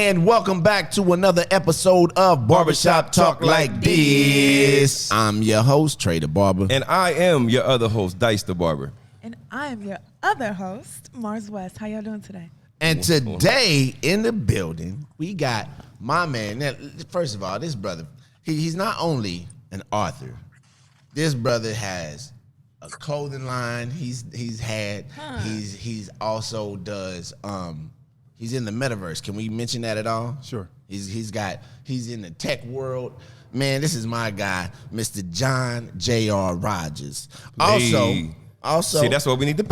And welcome back to another episode of Barbershop Talk Like This. I'm your host, Trey the Barber. And I am your other host, Dice the Barber. And I am your other host, Mars West. How y'all doing today? And today in the building, we got my man. Now, first of all, this brother, he's not only an author. This brother has a clothing line. He's also does he's in the Metaverse. Can we mention that at all? Sure. He's in the tech world. Man, this is my guy, Mr. John Djoser R. Hey. Also, see, that's what we need to.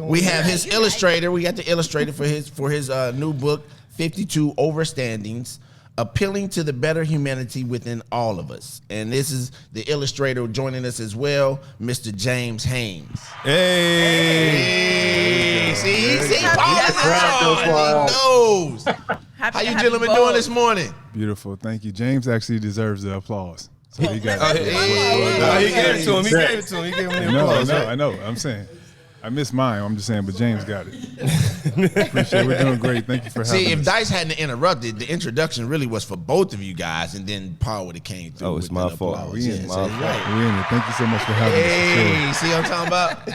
We have his illustrator. We got the illustrator for his new book, 52 Overstandings, appealing to the better humanity within all of us. And this is the illustrator joining us as well, Mr. James Haynes. Hey. See, Paul knows. How you gentlemen doing this morning? Beautiful, thank you. James actually deserves the applause. So he got He gave it to him. He gave it to him. He gave him the applause. I know. I'm saying. I missed mine. I'm just saying, but James got it. Appreciate it. We're doing great. Thank you for having us. See, if Dice hadn't interrupted, the introduction really was for both of you guys, and then Paul would have came through. Oh, it's my fault. We in it. We're in it. Thank you so much for having us. Hey, see what I'm talking about?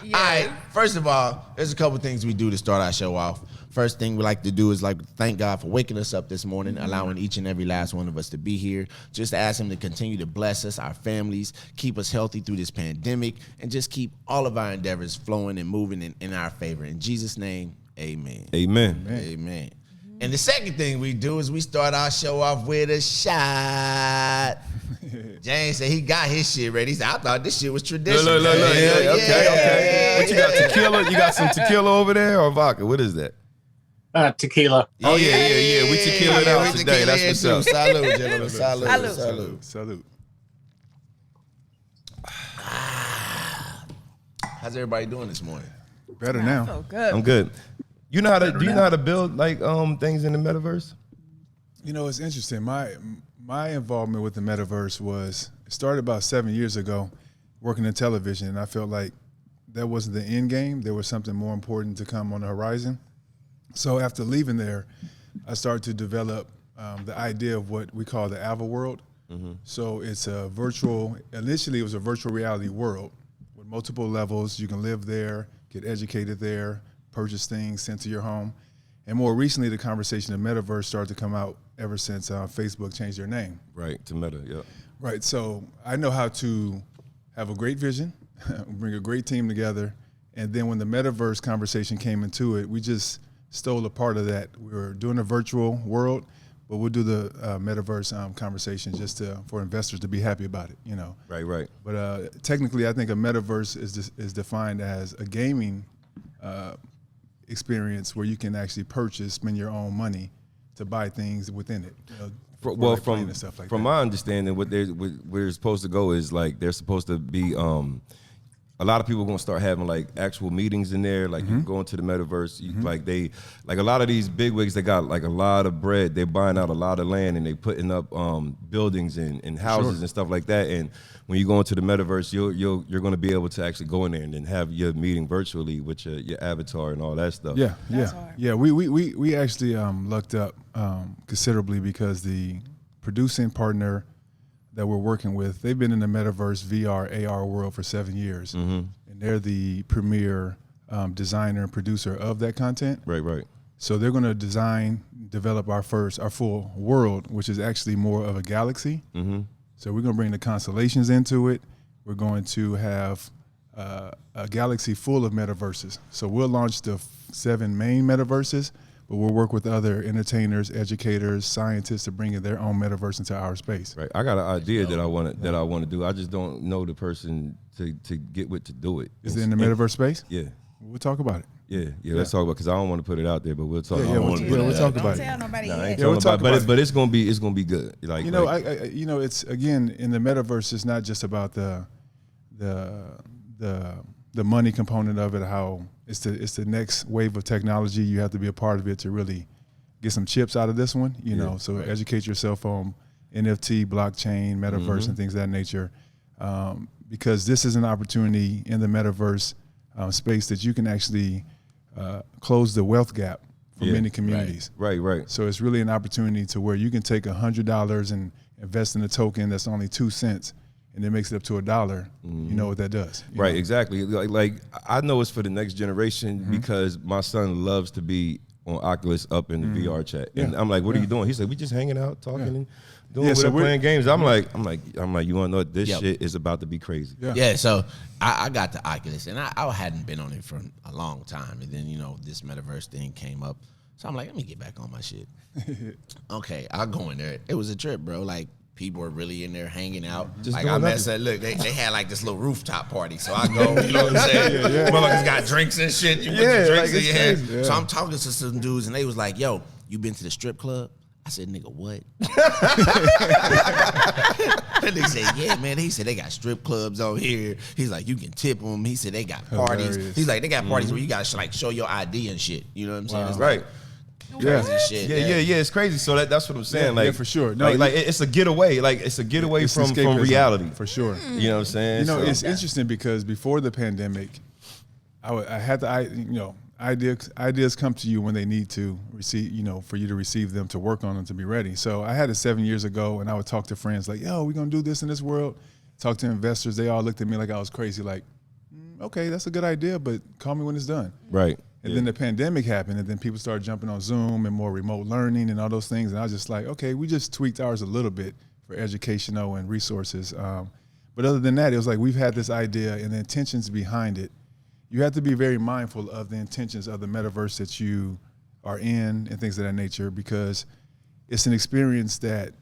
All right, first of all, there's a couple things we do to start our show off. First thing we like to do is thank God for waking us up this morning, allowing each and every last one of us to be here. Just to ask him to continue to bless us, our families, keep us healthy through this pandemic, and just keep all of our endeavors flowing and moving in our favor. In Jesus' name, amen. Amen. Amen. And the second thing we do is we start our show off with a shot. James said he got his shit ready. He said, I thought this shit was traditional. Look. Yeah, okay. What you got, tequila? You got some tequila over there or vodka? What is that? Tequila. Oh, yeah. We tequila out today. That's what's up. Salute, gentlemen. Salute. How's everybody doing this morning? Better now. So good. I'm good. Do you know how to build things in the metaverse? You know, it's interesting. My involvement with the metaverse started about 7 years ago, working in television, and I felt like that wasn't the end game. There was something more important to come on the horizon. So after leaving there, I started to develop the idea of what we call the Ava world. Mm-hmm. So it's initially it was a virtual reality world with multiple levels. You can live there, get educated there, purchase things sent to your home. And more recently, the conversation of Metaverse started to come out ever since Facebook changed their name. Right, to Meta, yeah. Right, so I know how to have a great vision, bring a great team together, and then when the Metaverse conversation came into it, we just stole a part of that. We were doing a virtual world, but we'll do the Metaverse conversation just for investors to be happy about it, you know. Right. But technically, I think a Metaverse is defined as a gaming experience where you can actually spend your own money to buy things within it. You know, from my understanding, where it's supposed to go is they're supposed to be. A lot of people are gonna start having actual meetings in there. You can go into the metaverse. A lot of these bigwigs, they got a lot of bread. They're buying out a lot of land and they putting up buildings and houses and stuff like that. And when you go into the metaverse, you're gonna be able to actually go in there and then have your meeting virtually with your avatar and all that stuff. Yeah. We actually lucked up considerably because the producing partner that we're working with, they've been in the Metaverse VR, AR world for 7 years. Mm-hmm. And they're the premier designer and producer of that content. Right. So they're going to develop our full world, which is actually more of a galaxy. Mm-hmm. So we're going to bring the constellations into it. We're going to have a galaxy full of metaverses. So we'll launch the 7 main metaverses, but we'll work with other entertainers, educators, scientists to bring in their own metaverse into our space. Right. I got an idea that I want to do. I just don't know the person to get with to do it. Is it in the metaverse space? Yeah. We'll talk about it. Yeah. Let's talk about it because I don't want to put it out there, but we'll talk. We'll talk about it. Don't tell nobody yet. We'll talk about it. But it's gonna be good. It's again in the metaverse. It's not just about the money component of it. How it's the next wave of technology. You have to be a part of it to really get some chips out of this one. So educate yourself on NFT, blockchain, metaverse, and things of that nature. Because this is an opportunity in the metaverse space that you can actually close the wealth gap for many communities. Right. So it's really an opportunity to where you can take $100 and invest in a token that's only 2 cents, and it makes it up to $1. You know what that does. Right, exactly. Like I know it's for the next generation because my son loves to be on Oculus up in the VR chat. And I'm like, what are you doing? He said, we just hanging out, talking and doing whatever, playing games. I'm like, you wanna know what this shit is about to be crazy. Yeah, so I got the Oculus, and I hadn't been on it for a long time. And then, this Metaverse thing came up. So I'm like, let me get back on my shit. Okay, I'll go in there. It was a trip, bro. Like, people were really in there hanging out. Just like, I messed up. Look, they had like this little rooftop party. So I go, you know what I'm saying? Motherfuckers got drinks and shit. You put the drinks in your hand. Yeah. So I'm talking to some dudes, and they was like, yo, you been to the strip club? I said, nigga, what? And they said, yeah, man. He said, they got strip clubs over here. He's like, you can tip them. He said, they got parties. Hilarious. He's like, they got parties where you got to like show your ID and shit. You know what I'm saying? It's Right. crazy shit. Yeah, it's crazy. So that's what I'm saying. Like, for sure. No, like it's a getaway. Like, it's a getaway from reality. For sure. You know what I'm saying? It's interesting because before the pandemic, I had the ideas come to you when they need to receive, for you to receive them, to work on them, to be ready. So I had it 7 years ago, and I would talk to friends like, yo, we're going to do this in this world. Talk to investors. They all looked at me like I was crazy. Like, okay, that's a good idea, but call me when it's done. Right. And then the pandemic happened, and then people started jumping on Zoom and more remote learning and all those things. And I was just like, okay, we just tweaked ours a little bit for educational and resources. But other than that, it was like we've had this idea and the intentions behind it. You have to be very mindful of the intentions of the metaverse that you are in and things of that nature, because it's an experience that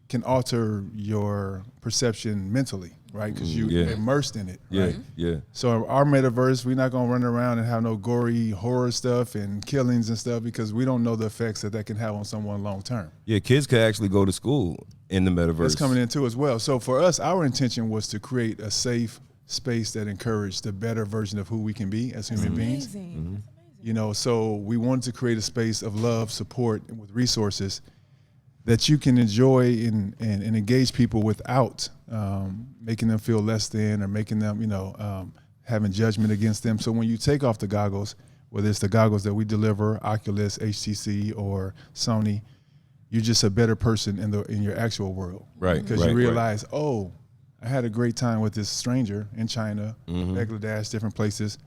can alter your perception mentally, right? Because you're immersed in it, right? Yeah. So our metaverse, we're not going to run around and have no gory horror stuff and killings and stuff, because we don't know the effects that can have on someone long term. Yeah, kids could actually go to school in the metaverse. That's coming in too as well. So for us, our intention was to create a safe space that encouraged the better version of who we can be as human beings. So we wanted to create a space of love, support, and with resources that you can enjoy and engage people without making them feel less than, or making them, having judgment against them. So when you take off the goggles, whether it's the goggles that we deliver, Oculus, HTC, or Sony, you're just a better person in your actual world. Right. Because you realize, I had a great time with this stranger in China, Bangladesh, different places.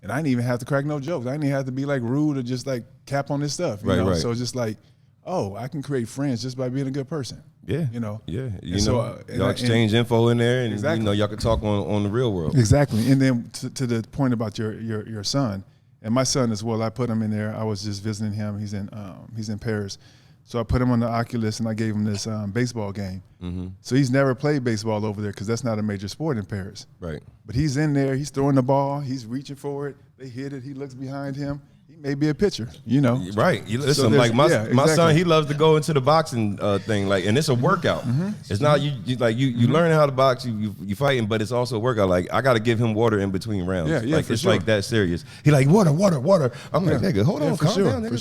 And I didn't even have to crack no jokes. I didn't even have to be like rude or just like cap on this stuff. You know? So it's just like, I can create friends just by being a good person. Yeah. Yeah. Y'all exchange info in there, and y'all can talk on the real world. Exactly. And then to the point about your son, and my son as well, I put him in there. I was just visiting him. He's in Paris. So I put him on the Oculus, and I gave him this baseball game. So he's never played baseball over there because that's not a major sport in Paris. Right. But he's in there. He's throwing the ball. He's reaching for it. They hit it. He looks behind him. He may be a pitcher, Right. Listen, like my son, he loves to go into the boxing thing, and it's a workout. It's not you learn how to box, you fighting, but it's also a workout. Like, I got to give him water in between rounds. It's like that serious. He like water. I'm like, nigga, hold on, calm down, nigga. For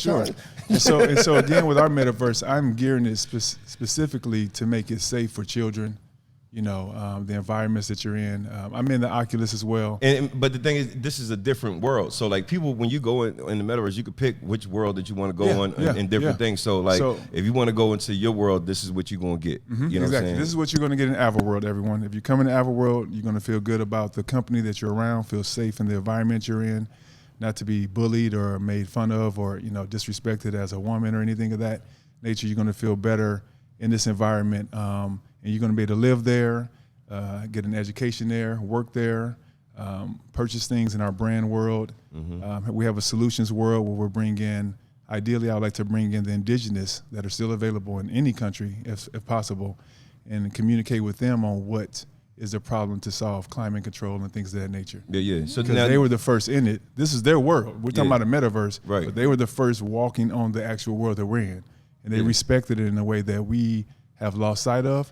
sure. And so again, with our metaverse, I'm gearing it specifically to make it safe for children. The environments that you're in. I'm in the Oculus as well. But the thing is, this is a different world. So like, people, when you go in the metaverse, you can pick which world that you want to go in different things. So like, if you want to go into your world, this is what you're going to get. You know what I'm saying? This is what you're going to get in Overworld, everyone. If you come into Overworld, you're going to feel good about the company that you're around, feel safe in the environment you're in, not to be bullied or made fun of or, disrespected as a woman or anything of that nature. You're going to feel better in this environment. And you're going to be able to live there, get an education there, work there, purchase things in our brand world. We have a solutions world where we're bringing, ideally I would like to bring in the indigenous that are still available in any country if possible, and communicate with them on what is the problem to solve, climate control and things of that nature. Yeah. So because they were the first in it. This is their world. We're talking about a metaverse, right? But they were the first walking on the actual world that we're in. And they respected it in a way that we have lost sight of.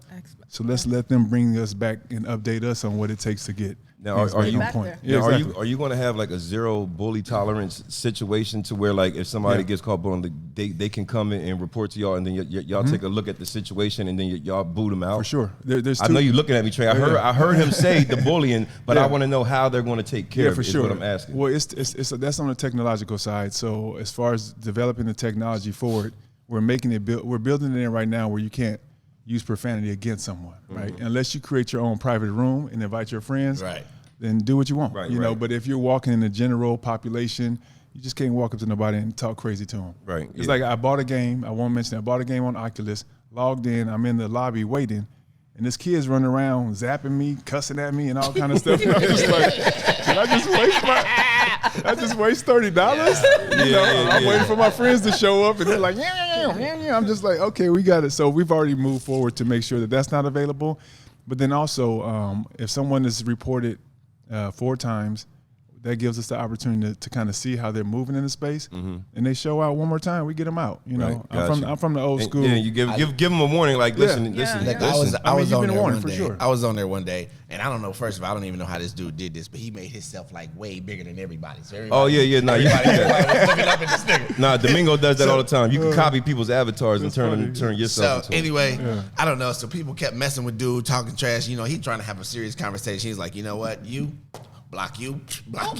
So let's let them bring us back and update us on what it takes to get. Now, are you back there. Yeah, now, exactly. are you going to have like a zero bully tolerance situation to where like if somebody gets caught bullying, they can come in and report to y'all, and then y'all take a look at the situation, and then y'all boot them out? For sure. There's I two. know you're looking at me, Trey. I heard him say the bullying, but I want to know how they're going to take care of it. For sure. Is what I'm asking. Well, that's on the technological side. So as far as developing the technology for it, we're building it in right now where you can't use profanity against someone, right? Unless you create your own private room and invite your friends, Right. then do what you want, Right, you know. right. But if you're walking in the general population, you just can't walk up to nobody and talk crazy to them. Right, It's yeah. like I bought a game. I won't mention it. I bought a game on Oculus, logged in. I'm in the lobby waiting, and this kid's running around zapping me, cussing at me, and all kind of stuff. And I'm just like, did I just waste $30? You know, I'm waiting for my friends to show up, and they're like, yeah. I'm just like, okay, we got it. So we've already moved forward to make sure that that's not available. But then also, if someone is reported 4 times, that gives us the opportunity to kind of see how they're moving in the space, and they show out one more time. We get them out. You know, Right, I'm from the old school. Yeah, you give them a warning. Like, listen. Look, I I was mean, you've on been there warned one for day. sure. I was on there one day, and I don't know. First of all, I don't even know how this dude did this, but he made himself like way bigger than everybody. So everybody, Oh yeah. Nah, everybody was looking up at this nigga. Nah, Domingo does that all the time. You can copy people's avatars and turn So yourself into them. anyway, I don't know. So people kept messing with dude, talking trash. You know, he trying to have a serious conversation. He's like, you know what, block you. Wow.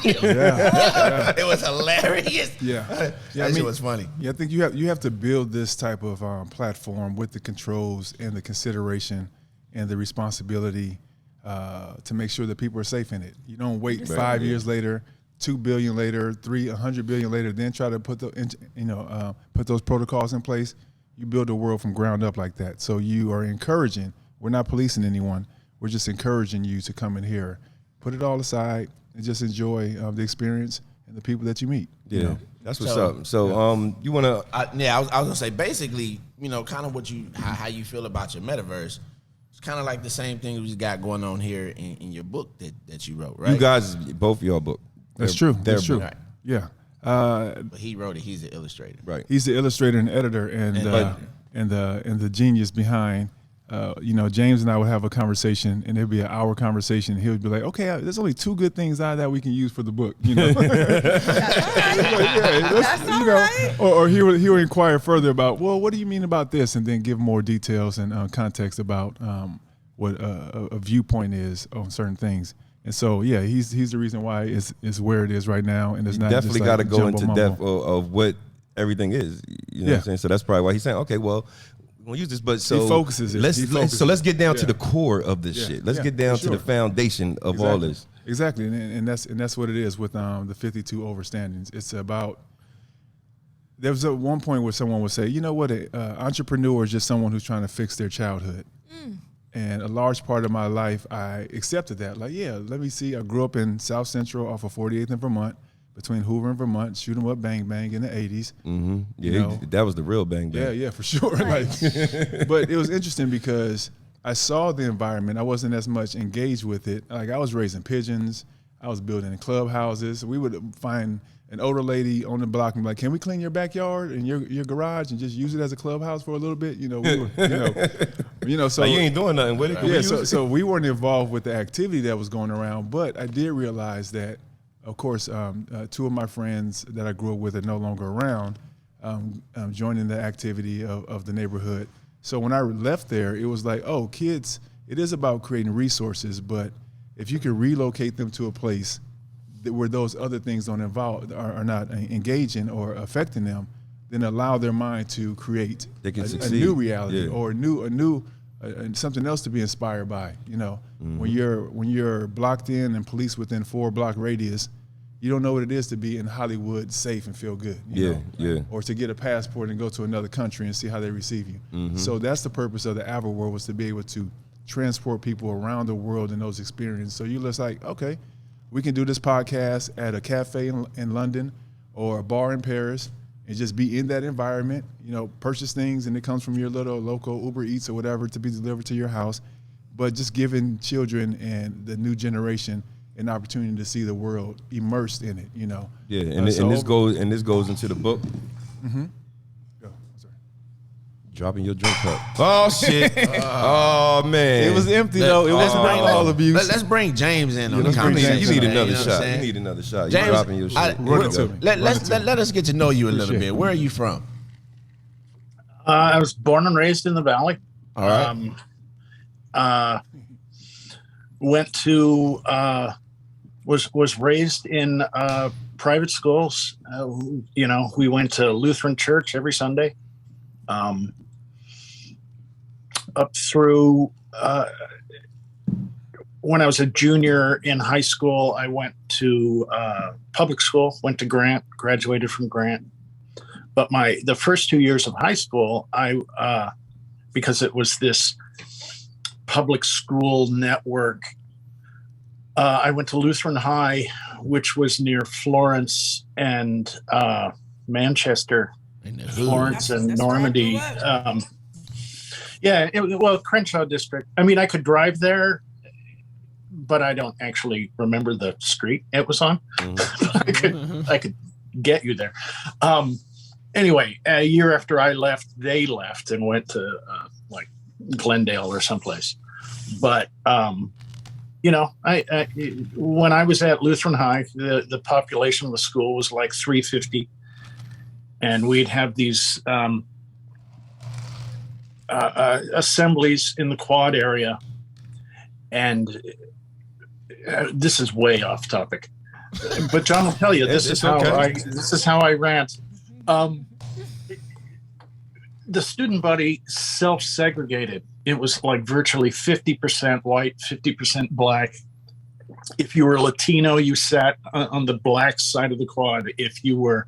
Yeah. It was hilarious. Yeah. That shit was funny. Yeah, I think you have to build this type of platform with the controls and the consideration and the responsibility to make sure that people are safe in it. You don't wait 5 years later, 2 billion later, 100 billion later, then try to put those protocols in place. You build a world from ground up like that. So you are encouraging. We're not policing anyone. We're just encouraging you to come in here, put it all aside, and just enjoy the experience and the people that you meet. Yeah, You know? that's what's up. So, you want to? I was gonna say basically, you know, kind of how you feel about your metaverse. It's kind of like the same thing we got going on here in your book that you wrote, right? You guys, both of y'all book. That's true. That's true. Right. Yeah. But he wrote it. He's the illustrator. Right. He's the illustrator and editor, and the genius behind. You know, James and I would have a conversation, and it'd be an hour conversation. He would be like, "Okay, there's only 2 good things out of that we can use for the book." You know, That's all right. or he would inquire further about, well, what do you mean about this, and then give more details and context about what a viewpoint is on certain things. And so, yeah, he's the reason why it's where it is right now, and it's not Definitely just got like to go jumbo into mumbo. depth of what everything is. You know what I'm saying? So that's probably why he's saying, okay, well, we're gonna use this, but so He focuses it. So let's get down to Yeah. the core of this shit. Let's get down for to the sure. foundation of all this. Exactly, and that's what it is with the 52 Overstandings. It's about. There was one point where someone would say, you know what, an entrepreneur is just someone who's trying to fix their childhood. And a large part of my life, I accepted that. Like, yeah, let me see. I grew up in South Central off of 48th and Vermont, between Hoover and Vermont, shoot 'em up, bang, bang in the 80s. Mm-hmm. Yeah, You know? that was the real bang bang. Yeah, for sure. Like, but it was interesting because I saw the environment. I wasn't as much engaged with it. Like, I was raising pigeons. I was building clubhouses. We would find an older lady on the block and be like, "Can we clean your backyard and your garage and just use it as a clubhouse for a little bit?" You know, we were, So Like, you ain't doing nothing with it. yeah, so we weren't involved with the activity that was going around, but I did realize that, of course, 2 of my friends that I grew up with are no longer around, joining the activity of the neighborhood. So when I left there, it was like, oh, kids, it is about creating resources, but if you can relocate them to a place where those other things don't are not engaging or affecting them, then allow their mind to create They can a succeed. new reality Yeah. or a new something else to be inspired by. You know, when you're blocked in and police within 4-block radius, you don't know what it is to be in Hollywood safe and feel good. You know? Or to get a passport and go to another country and see how they receive you. So that's the purpose of the Averworld, was to be able to transport people around the world in those experiences. So you're just like, okay, we can do this podcast at a cafe in London or a bar in Paris and just be in that environment, you know, purchase things and it comes from your little local Uber Eats or whatever to be delivered to your house. But just giving children and the new generation an opportunity to see the world immersed in it, you know. Yeah, and this goes into the book. Go, sorry. Dropping your drink cup. Oh shit. Oh man. It was empty though. It wasn't all abuse. Let's bring James in on the You conversation. need another You know what I'm shot. saying? You need another shot. James, You dropping your shit. Let us get to know you a little bit. Where are you from? I was born and raised in the Valley. All right. Went to was raised in private schools. We went to Lutheran church every Sunday. Up through when I was a junior in high school, I went to public school, went to Grant, graduated from Grant. But the first 2 years of high school, because it was this public school network, I went to Lutheran High, which was near Florence and Manchester, Florence and Normandy. Crenshaw district. I mean, I could drive there, but I don't actually remember the street it was on. I could get you there. Anyway, a year after I left, they left and went to like Glendale or someplace. But I when I was at Lutheran High, the population of the school was like 350, and we'd have these assemblies in the quad area. And this is way off topic, but John will tell you this is how I rant. The student body self-segregated. It was like virtually 50% white, 50% black. If you were Latino, you sat on the black side of the quad. If you were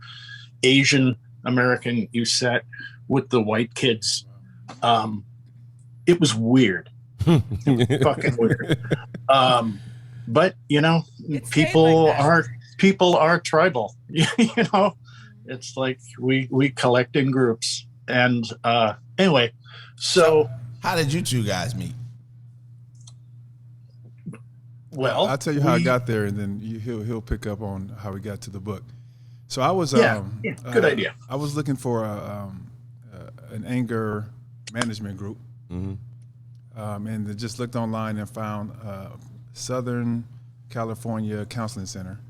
Asian American, you sat with the white kids. It was weird. Fucking weird. But people are tribal. It's like we collect in groups. And anyway, so how did you two guys meet? Well, I'll tell you how I got there, and then he'll pick up on how we got to the book. So I was good idea. I was looking for an anger management group, and just looked online and found Southern California Counseling Center,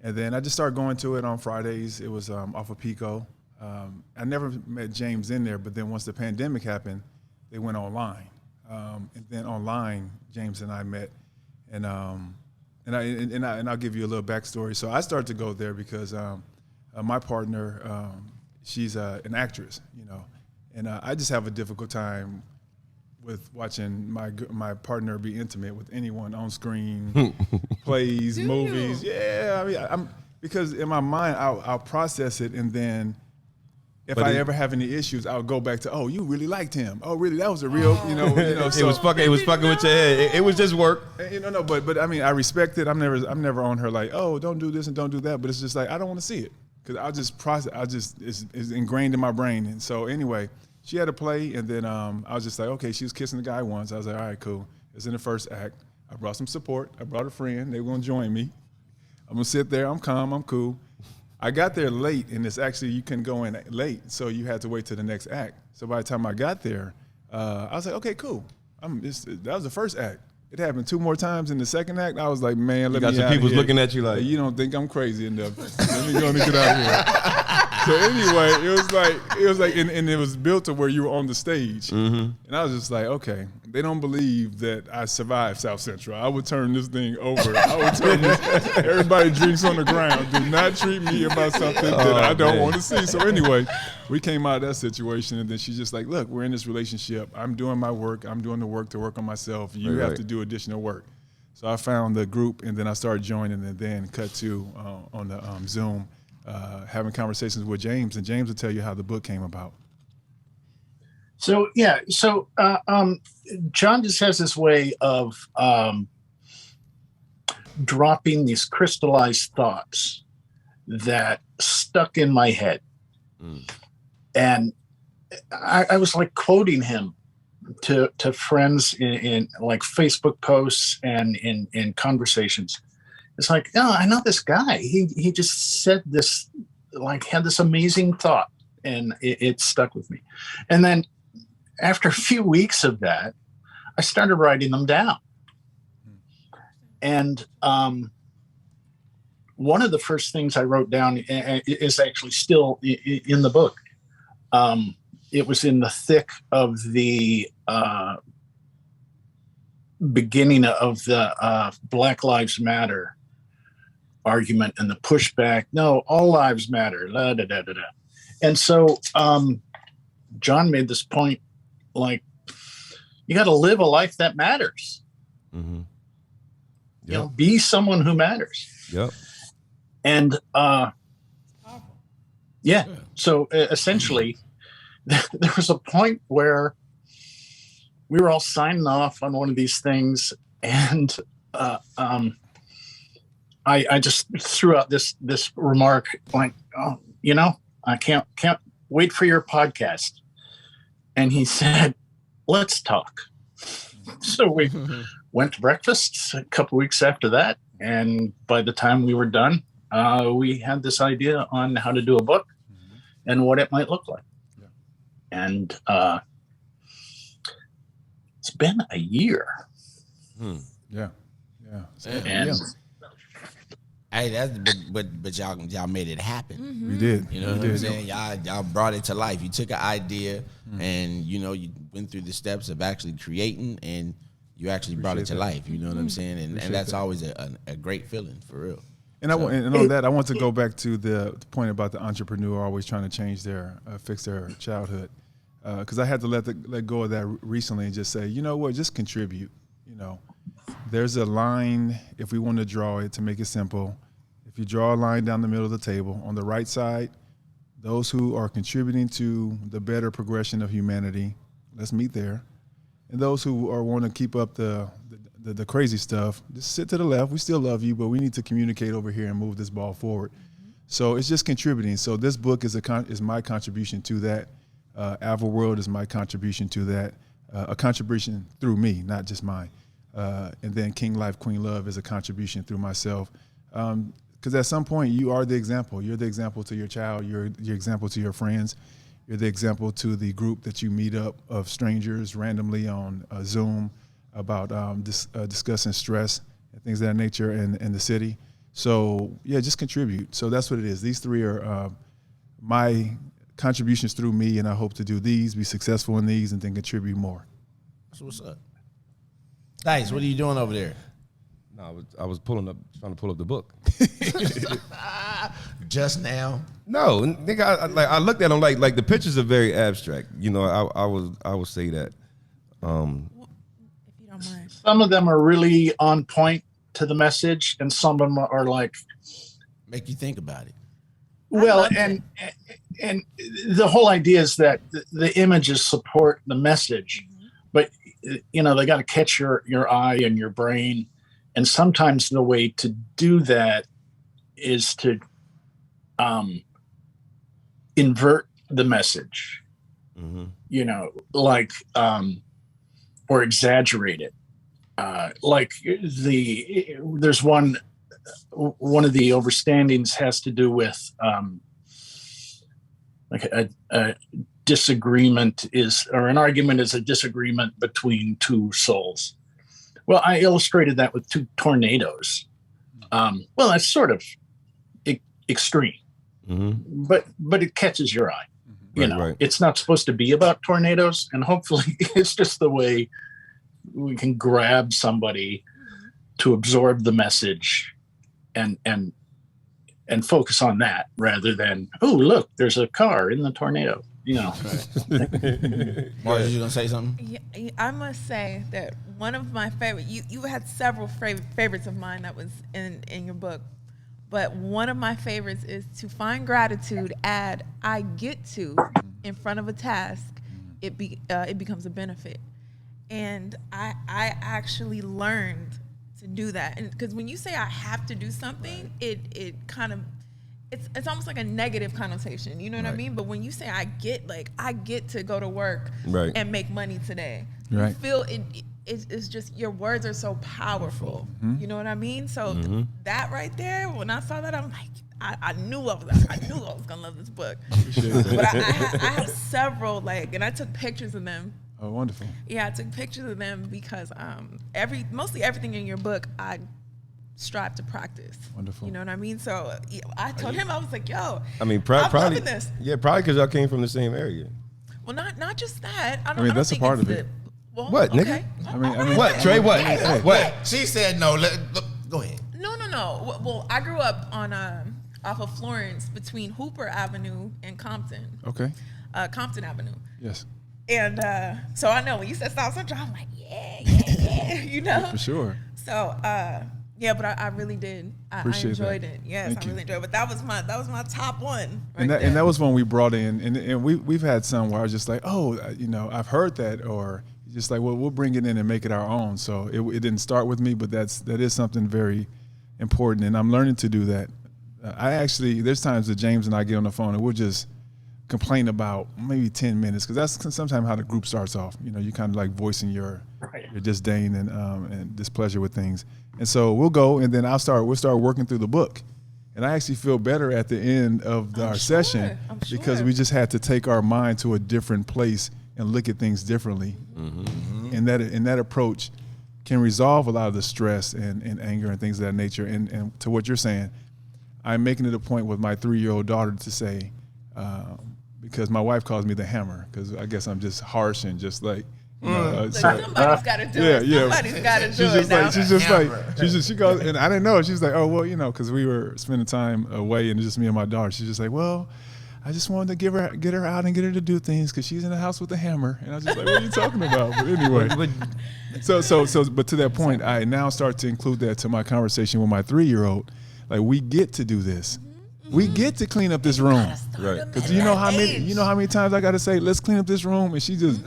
and then I just started going to it on Fridays. It was off of Pico. I never met James in there, but then once the pandemic happened, they went online, and then online James and I met, and I'll give you a little backstory. So I started to go there because my partner, she's an actress, and I just have a difficult time with watching my partner be intimate with anyone on screen, plays, movies. Yeah, I mean, because in my mind I'll process it, and then if I ever have any issues, I'll go back to, oh, you really liked him. Oh, really? That was a real, So it was fucking with your head. It was just work. But I mean, I respect it. I'm never on her like, oh, don't do this and don't do that. But it's just like I don't want to see it because I'll just process. It's ingrained in my brain. And so anyway, she had a play, and then I was just like, okay, she was kissing the guy once. I was like, all right, cool. It's in the first act. I brought some support. I brought a friend. They were gonna join me. I'm gonna sit there. I'm calm. I'm cool. I got there late, and it's actually you can go in late, so you had to wait till the next act. So by the time I got there, I was like, okay, cool. That was the first act. It happened 2 more times in the second act. I was like, man, let me some people looking at you like, you don't think I'm crazy enough? Let me go and get out of here. So anyway, it was like, and it was built to where you were on the stage, and I was just like, okay, they don't believe that I survived South Central. I would turn this thing over. I would turn this. Everybody drinks on the ground. Do not treat me about something that I don't want to see. So anyway, we came out of that situation, and then she's just like, look, we're in this relationship. I'm doing my work. I'm doing the work to work on myself. You have to do additional work. So I found the group, and then I started joining, and then cut to on the Zoom, having conversations with James, and James will tell you how the book came about. So John just has this way of dropping these crystallized thoughts that stuck in my head, and I was like quoting him to friends in like Facebook posts and in conversations. It's like, oh, I know this guy. He just said this, like had this amazing thought, and it stuck with me. And then after a few weeks of that, I started writing them down. And one of the first things I wrote down is actually still in the book. It was in the thick of the beginning of the Black Lives Matter argument and the pushback. No, all lives matter. Da, da, da, da, da. And so John made this point, like, you got to live a life that matters. Mm-hmm. Yep. You know, be someone who matters. Yep. And yeah, so essentially, there was a point where we were all signing off on one of these things, and I just threw out this remark, like, oh, you know, I can't wait for your podcast. And he said, let's talk. So we went to breakfast a couple weeks after that, and by the time we were done, we had this idea on how to do a book and what it might look like. Yeah. And it's been a year. Yeah. And hey, but y'all made it happen. We did. You know what I'm saying? Y'all brought it to life. You took an idea and you went through the steps of actually creating, and you actually brought it to life. You know what I'm saying? And that's always a great feeling, for real. And and on that, I want to go back to the point about the entrepreneur always trying to change fix their childhood, because I had to let go of that recently and just say, you know what, just contribute. You know, there's a line, if we want to draw it to make it simple. If you draw a line down the middle of the table, on the right side, those who are contributing to the better progression of humanity, let's meet there. And those who want to keep up the crazy stuff, just sit to the left. We still love you, but we need to communicate over here and move this ball forward. So it's just contributing. So this book is my contribution to that. World is my contribution to that. A contribution through me, not just mine. And then King Life, Queen Love is a contribution through myself. Because at some point you are the example. You're the example to your child. You're the example to your friends. You're the example to the group that you meet up of strangers randomly on Zoom about discussing stress and things of that nature in the city. So yeah, just contribute. So that's what it is. These three are my contributions through me, and I hope to do these, be successful in these, and then contribute more. So what's up? Dice, what are you doing over there? No, I was trying to pull up the book. Just now? No, nigga, I looked at them like the pictures are very abstract. You know, I would say that. If you don't mind. some of them are really on point to the message, and some of them are like, make you think about it. well, and the whole idea is that the images support the message, but you know, they got to catch your eye and your brain. And sometimes the way to do that is to invert the message, you know, like, or exaggerate it. Like there's one of the overstandings has to do with like a disagreement or an argument is a disagreement between two souls. Well, I illustrated that with two tornadoes. Well, that's sort of extreme, but it catches your eye. You know, right. It's not supposed to be about tornadoes, and hopefully it's just the way we can grab somebody to absorb the message and focus on that rather than, oh, look, there's a car in the tornado. You know. Mark, you gonna say something? Yeah, I must say that one of my favorite. You had several favorites of mine that was in your book, but one of my favorites is to find gratitude. Add I get to in front of a task. It becomes a benefit, and I actually learned to do that. And because when you say I have to do something, it kind of it's almost like a negative connotation, you know what I mean? But when you say I get to go to work and make money today, you feel it's just your words are so powerful. You know what I mean? So that right there, when I saw that, I'm like, I knew I was gonna love this book. But I have several, like, and I took pictures of them. Oh, wonderful. Yeah, I took pictures of them because mostly everything in your book I strive to practice. Wonderful. You know what I mean? So I told him, I was like, yo, I mean, I'm probably loving this. Yeah, probably because y'all came from the same area. Well, not just that. I mean, that's a think part it's of it. Well, What, nigga? okay. I mean, What, Trey? What? What? She said no. Go ahead. No. Well, I grew up on off of Florence between Hooper Avenue and Compton. Okay. Compton Avenue. Yes. And so I know when you said South Central, I'm like, yeah, you know? For sure. So, yeah, but I really did. I enjoyed it. Yes, I really enjoyed it. But that was my top one. And that was one we brought in, and we've had some where I was just like, oh, you know, I've heard that, or just like, well, we'll bring it in and make it our own. So it didn't start with me, but that is something very important, and I'm learning to do that. There's times that James and I get on the phone and we'll just complain about maybe 10 minutes, because that's sometimes how the group starts off. You know, you kind of like voicing your disdain and displeasure with things. And so we'll go, and then we'll start working through the book. And I actually feel better at the end of our session because we just had to take our mind to a different place and look at things differently. Mm-hmm. And that approach can resolve a lot of the stress and anger and things of that nature. And to what you're saying, I'm making it a point with my 3-year-old daughter to say, because my wife calls me the hammer, because I guess I'm just harsh and just like, somebody's got to do it. Somebody's got to do it now. She goes, and I didn't know. She's like, oh, well, you know, because we were spending time away and it's just me and my daughter. She's just like, well, I just wanted to get her out and get her to do things because she's in the house with a hammer. And I was just like, what are you talking about? But anyway, but to that point, I now start to include that to my conversation with my 3-year-old. Like, we get to do this. We get to clean up this room. Right. Because you know how many times I got to say, let's clean up this room, and she just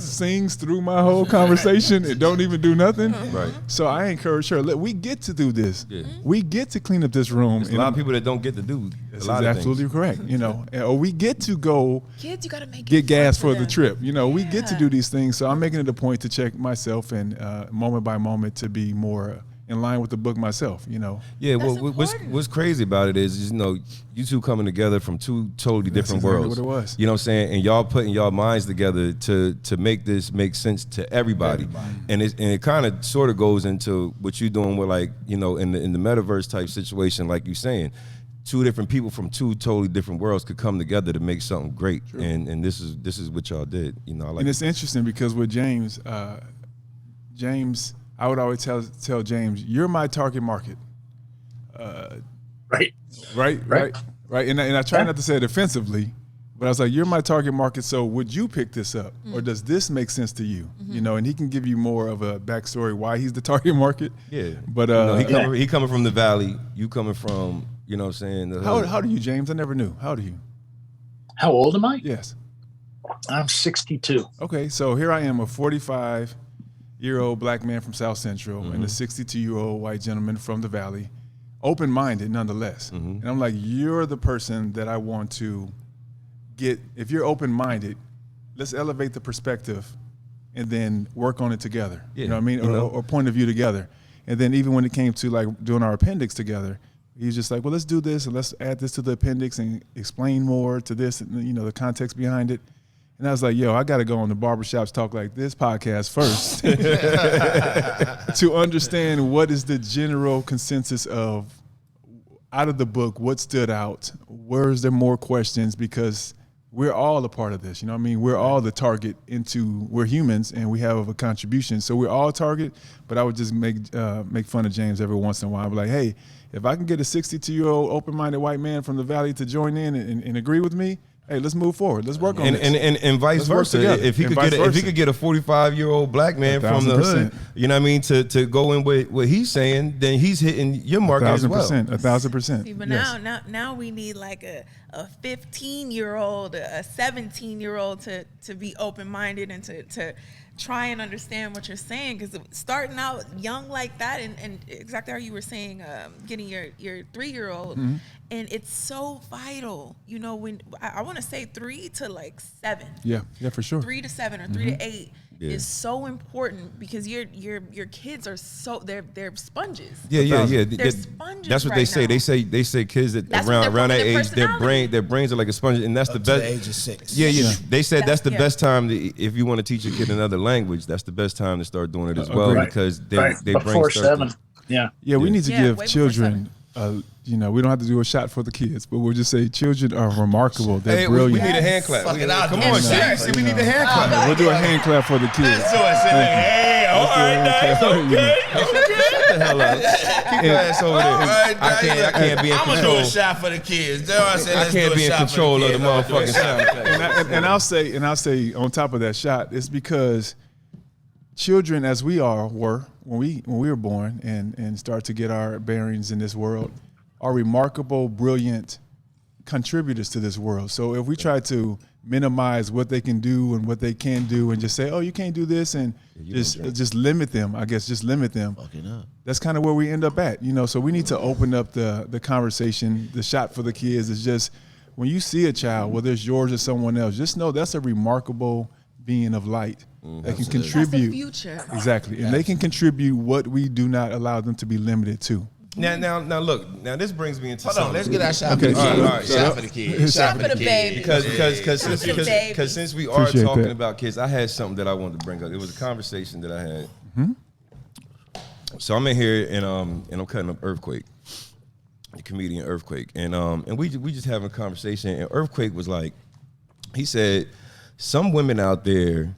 sings through my whole conversation and don't even do nothing. Right. So I encourage her, we get to do this. Yeah. We get to clean up this room. There's a lot of people that don't get to do a lot of absolutely things. Correct. You know, or we get to go Kids, you gotta make get gas for the trip. You know, we get to do these things. So I'm making it a point to check myself and moment by moment to be more in line with the book myself, you know. Yeah, well, what's crazy about it is, you know, you two coming together from two totally different worlds. What it was. You know what I'm saying? And y'all putting y'all minds together to make this make sense to everybody. And it kind of sort of goes into what you're doing with, like, you know, in the metaverse type situation, like you're saying. Two different people from two totally different worlds could come together to make something great. True. And this is what y'all did. You know, and it's interesting because with James, I would always tell James, you're my target market. Right. And I try not to say it offensively, but I was like, you're my target market, so would you pick this up? Or does this make sense to you? Mm-hmm. You know, and he can give you more of a backstory why he's the target market. Yeah. But you know, he coming from the valley, you coming from, you know what I'm saying? How old are you, James? I never knew. How old are you? How old am I? Yes. I'm 62. Okay, so here I am, a 45-year-old black man from South Central and a 62-year-old white gentleman from the Valley, open-minded nonetheless. Mm-hmm. And I'm like, you're the person that I want to get. If you're open-minded, let's elevate the perspective and then work on it together. Yeah. You know what I mean? Or point of view together. And then even when it came to like doing our appendix together, he's just like, well, let's do this and let's add this to the appendix and explain more to this, and, you know, the context behind it. And I was like, yo, I got to go on the Barbershops Talk Like This podcast first to understand what is the general consensus of, out of the book, what stood out, where is there more questions, because we're all a part of this. You know what I mean? We're all the target we're humans and we have a contribution. So we're all a target, but I would just make fun of James every once in a while. I'd be like, hey, if I can get a 62-year-old open-minded white man from the Valley to join in and agree with me, hey, let's move forward. Let's work on this. And vice versa. If he could get a 45-year-old black man from the hood, you know what I mean, to go in with what he's saying, then he's hitting your market as well. 1,000%. See, but now we need like a 15-year-old, a 17-year-old to be open-minded and to try and understand what you're saying, because starting out young like that and exactly how you were saying, getting your 3-year-old, and it's so vital, when I want to say 3 to like 7. Yeah, for sure. 3 to 7 or 3 to 8. is so important because your kids are they're sponges. Yeah. They're sponges. That's what right they say. now. They say kids that That's what around that their age, personality. their brains are like a sponge, and that's Up the to best. the age of 6. Yeah. They said that's the Yeah. best time if you want to teach a kid another language. That's the best time to start doing it as well Agreed. because they Before brains start 7. Yeah. Yeah, we need to Yeah, give way before children. We don't have to do a shot for the kids, but we'll just say children are remarkable. They're Hey, brilliant. we need a hand clap. Fuck it out. Come Yes, on, sir. see, we need a hand clap. We'll do a hand clap for the kids. Hey, all right, nice, okay. Shut the hell up. Keep your ass over there. All right, I can't be in I'm gonna do control. a shot for the kids. That's why I said I let's can't do a be in shot for control of the kids. I'm gonna do a motherfucking shot. sound effect. And I'll say on top of that shot, it's because children, as we were when we were born and start to get our bearings in this world, are remarkable, brilliant contributors to this world. So if we try to minimize what they can do and what they can do and just say, oh, you can't do this, and just limit them, just limit them. Fucking up. That's kind of where we end up at, So we need to open up the conversation. The shot for the kids is just when you see a child, whether it's yours or someone else, just know that's a remarkable being of light that can contribute. That's the future. Exactly, and they can contribute what we do not allow them to be limited to. Now, look. Now, this brings me into Hold something. on, let's get our shot Okay, for the kids. all right. Shot for the kids. Shot for the baby. Because since we are Appreciate talking that. about kids, I had something that I wanted to bring up. It was a conversation that I had. So I'm in here and I'm cutting up Earthquake, the comedian Earthquake, and we just having a conversation. And Earthquake was like, he said, some women out there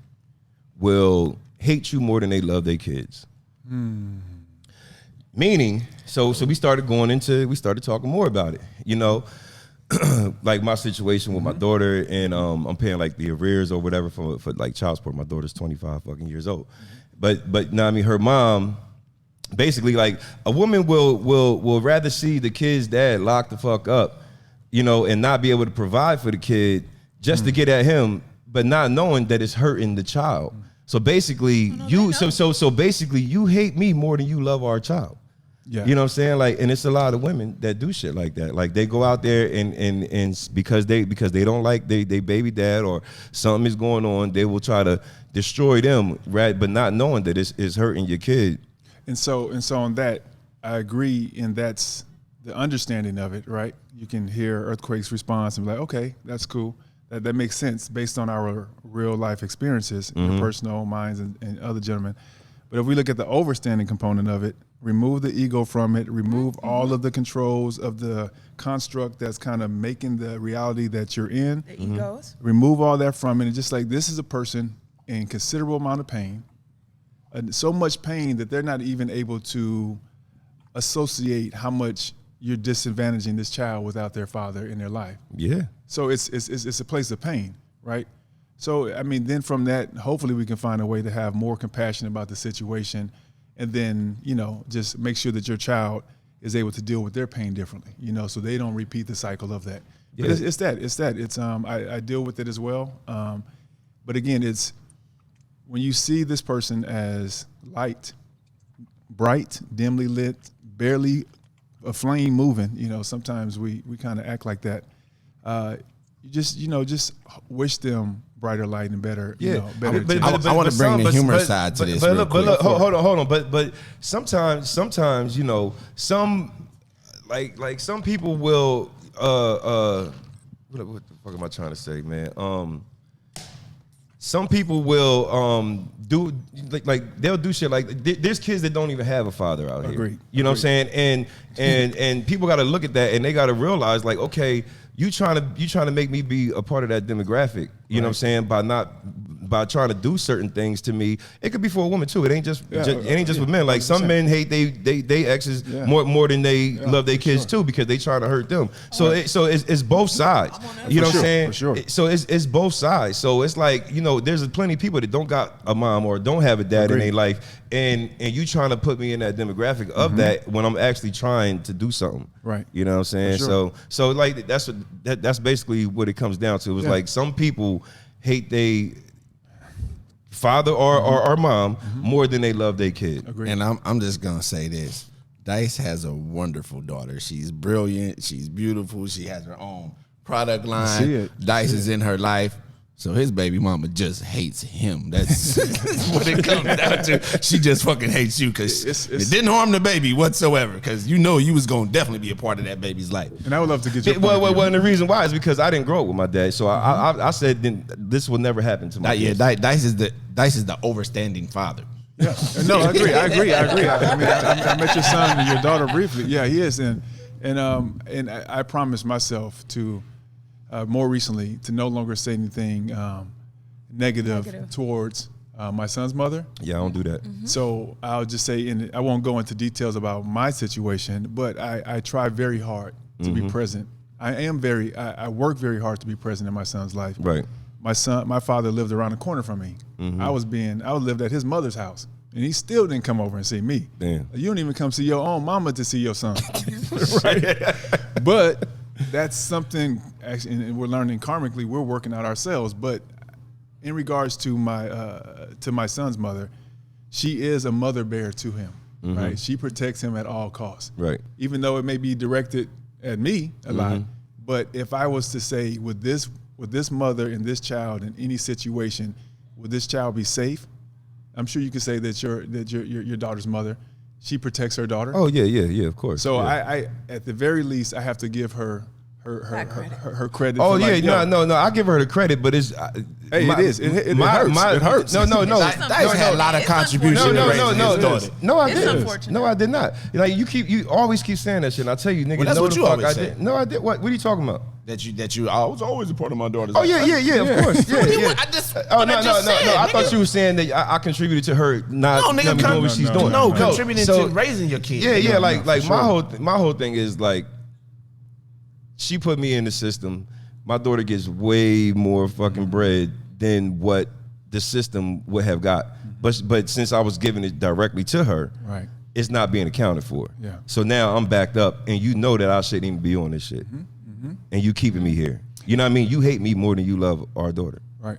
will hate you more than they love their kids. Meaning, so we started talking more about it, like my situation with my daughter, and I'm paying like the arrears or whatever for like child support. My daughter's 25 fucking years old, but now I mean her mom, basically like a woman will rather see the kid's dad locked the fuck up, and not be able to provide for the kid just to get at him, but not knowing that it's hurting the child. So basically, so basically, you hate me more than you love our child. Yeah. You know what I'm saying? Like, and it's a lot of women that do shit like that. Like they go out there and because they don't like they baby dad or something is going on, they will try to destroy them, right? But not knowing that it's hurting your kid. And so on that, I agree, and that's the understanding of it, right? You can hear Earthquake's response and be like, okay, that's cool. That makes sense based on our real life experiences, your personal minds and other gentlemen. But if we look at the overstanding component of it, remove the ego from it, remove all of the controls of the construct that's kind of making the reality that you're in. The egos. Remove all that from it, and just like this is a person in considerable amount of pain, so much pain that they're not even able to associate how much you're disadvantaging this child without their father in their life. Yeah. So it's a place of pain, right? So I mean, then from that, hopefully we can find a way to have more compassion about the situation, and then just make sure that your child is able to deal with their pain differently, so they don't repeat the cycle of that. Yeah. But it's that. I deal with it as well. But again, it's when you see this person as light, bright, dimly lit, barely a flame moving, sometimes we kind of act like that. You just wish them brighter light and better, better. I want to bring the humor side to this. But real look, quick. hold on. But sometimes, some like some people will what the fuck am I trying to say, man? Some people will do like they'll do shit like there's kids that don't even have a father out here. Agreed. You know what I'm saying? And people got to look at that and they got to realize like, okay, you trying to make me be a part of that demographic. You know what I'm saying? By trying to do certain things to me. It could be for a woman too. It ain't just with men. Like 100%. some men hate they exes more than they love their kids too because they trying to hurt them. So it's both sides. You know what I'm saying? For sure. So it's both sides. So it's like, there's plenty of people that don't got a mom or don't have a dad in their life, and you trying to put me in that demographic of that when I'm actually trying to do something. Right. You know what I'm saying? Sure. So like that's basically what it comes down to. It was like some people hate they father or mom more than they love their kid. Agreed. And I'm just gonna say this: Dice has a wonderful daughter. She's brilliant. She's beautiful. She has her own product line. See it. Dice is in her life. So his baby mama just hates him. That's what it comes down to. She just fucking hates you because it didn't harm the baby whatsoever. Because you know you was gonna definitely be a part of that baby's life. And I would love to get your Well, and the reason why is because I didn't grow up with my dad. So I said this will never happen to my kids. Dice is the overstanding father. Yeah, no, I agree. I mean, I met your son and your daughter briefly. Yeah, he is, and I promised myself to more recently to no longer say anything negative towards my son's mother. Yeah, I don't do that. So I'll just say, and I won't go into details about my situation, but I try very hard to be present. I work very hard to be present in my son's life. Right. My father lived around the corner from me. I lived at his mother's house, and he still didn't come over and see me. Damn. You don't even come see your own mama to see your son, right? But that's something, actually, and we're learning karmically. We're working out ourselves. But in regards to my son's mother, she is a mother bear to him, right? She protects him at all costs, Right. Even though it may be directed at me a lot. But if I was to say, would this mother and this child in any situation, would this child be safe? I'm sure you could say that your daughter's mother, she protects her daughter. Oh yeah, of course. So yeah. I at the very least, I have to give her credit. Oh for yeah, like, yo, no. I give her the credit, but it's Hey, it is. It hurts. It hurts. No. Dice had a lot of It's contribution. unfortunate. No, I It's didn't. unfortunate. No, I did not. Like you always keep saying that shit. And I tell you, nigga, Well, that's no, what the you fuck always I say. did. No, I did. What are you talking about? That you I was always a part of my daughter's Oh life. yeah, of course. Yeah. I just, Oh what no. I just said, I nigga. thought you were saying that I contributed to her not No, nigga, doing what she's doing. No, contributing So- to raising your kids. Yeah, like for my whole thing is like she put me in the system. My daughter gets way more fucking bread than what the system would have got. But since I was giving it directly to her, Right. it's not being accounted for. Yeah. So now I'm backed up, and you know that I shouldn't even be on this shit, and you keeping me here. You know what I mean? You hate me more than you love our daughter. Right.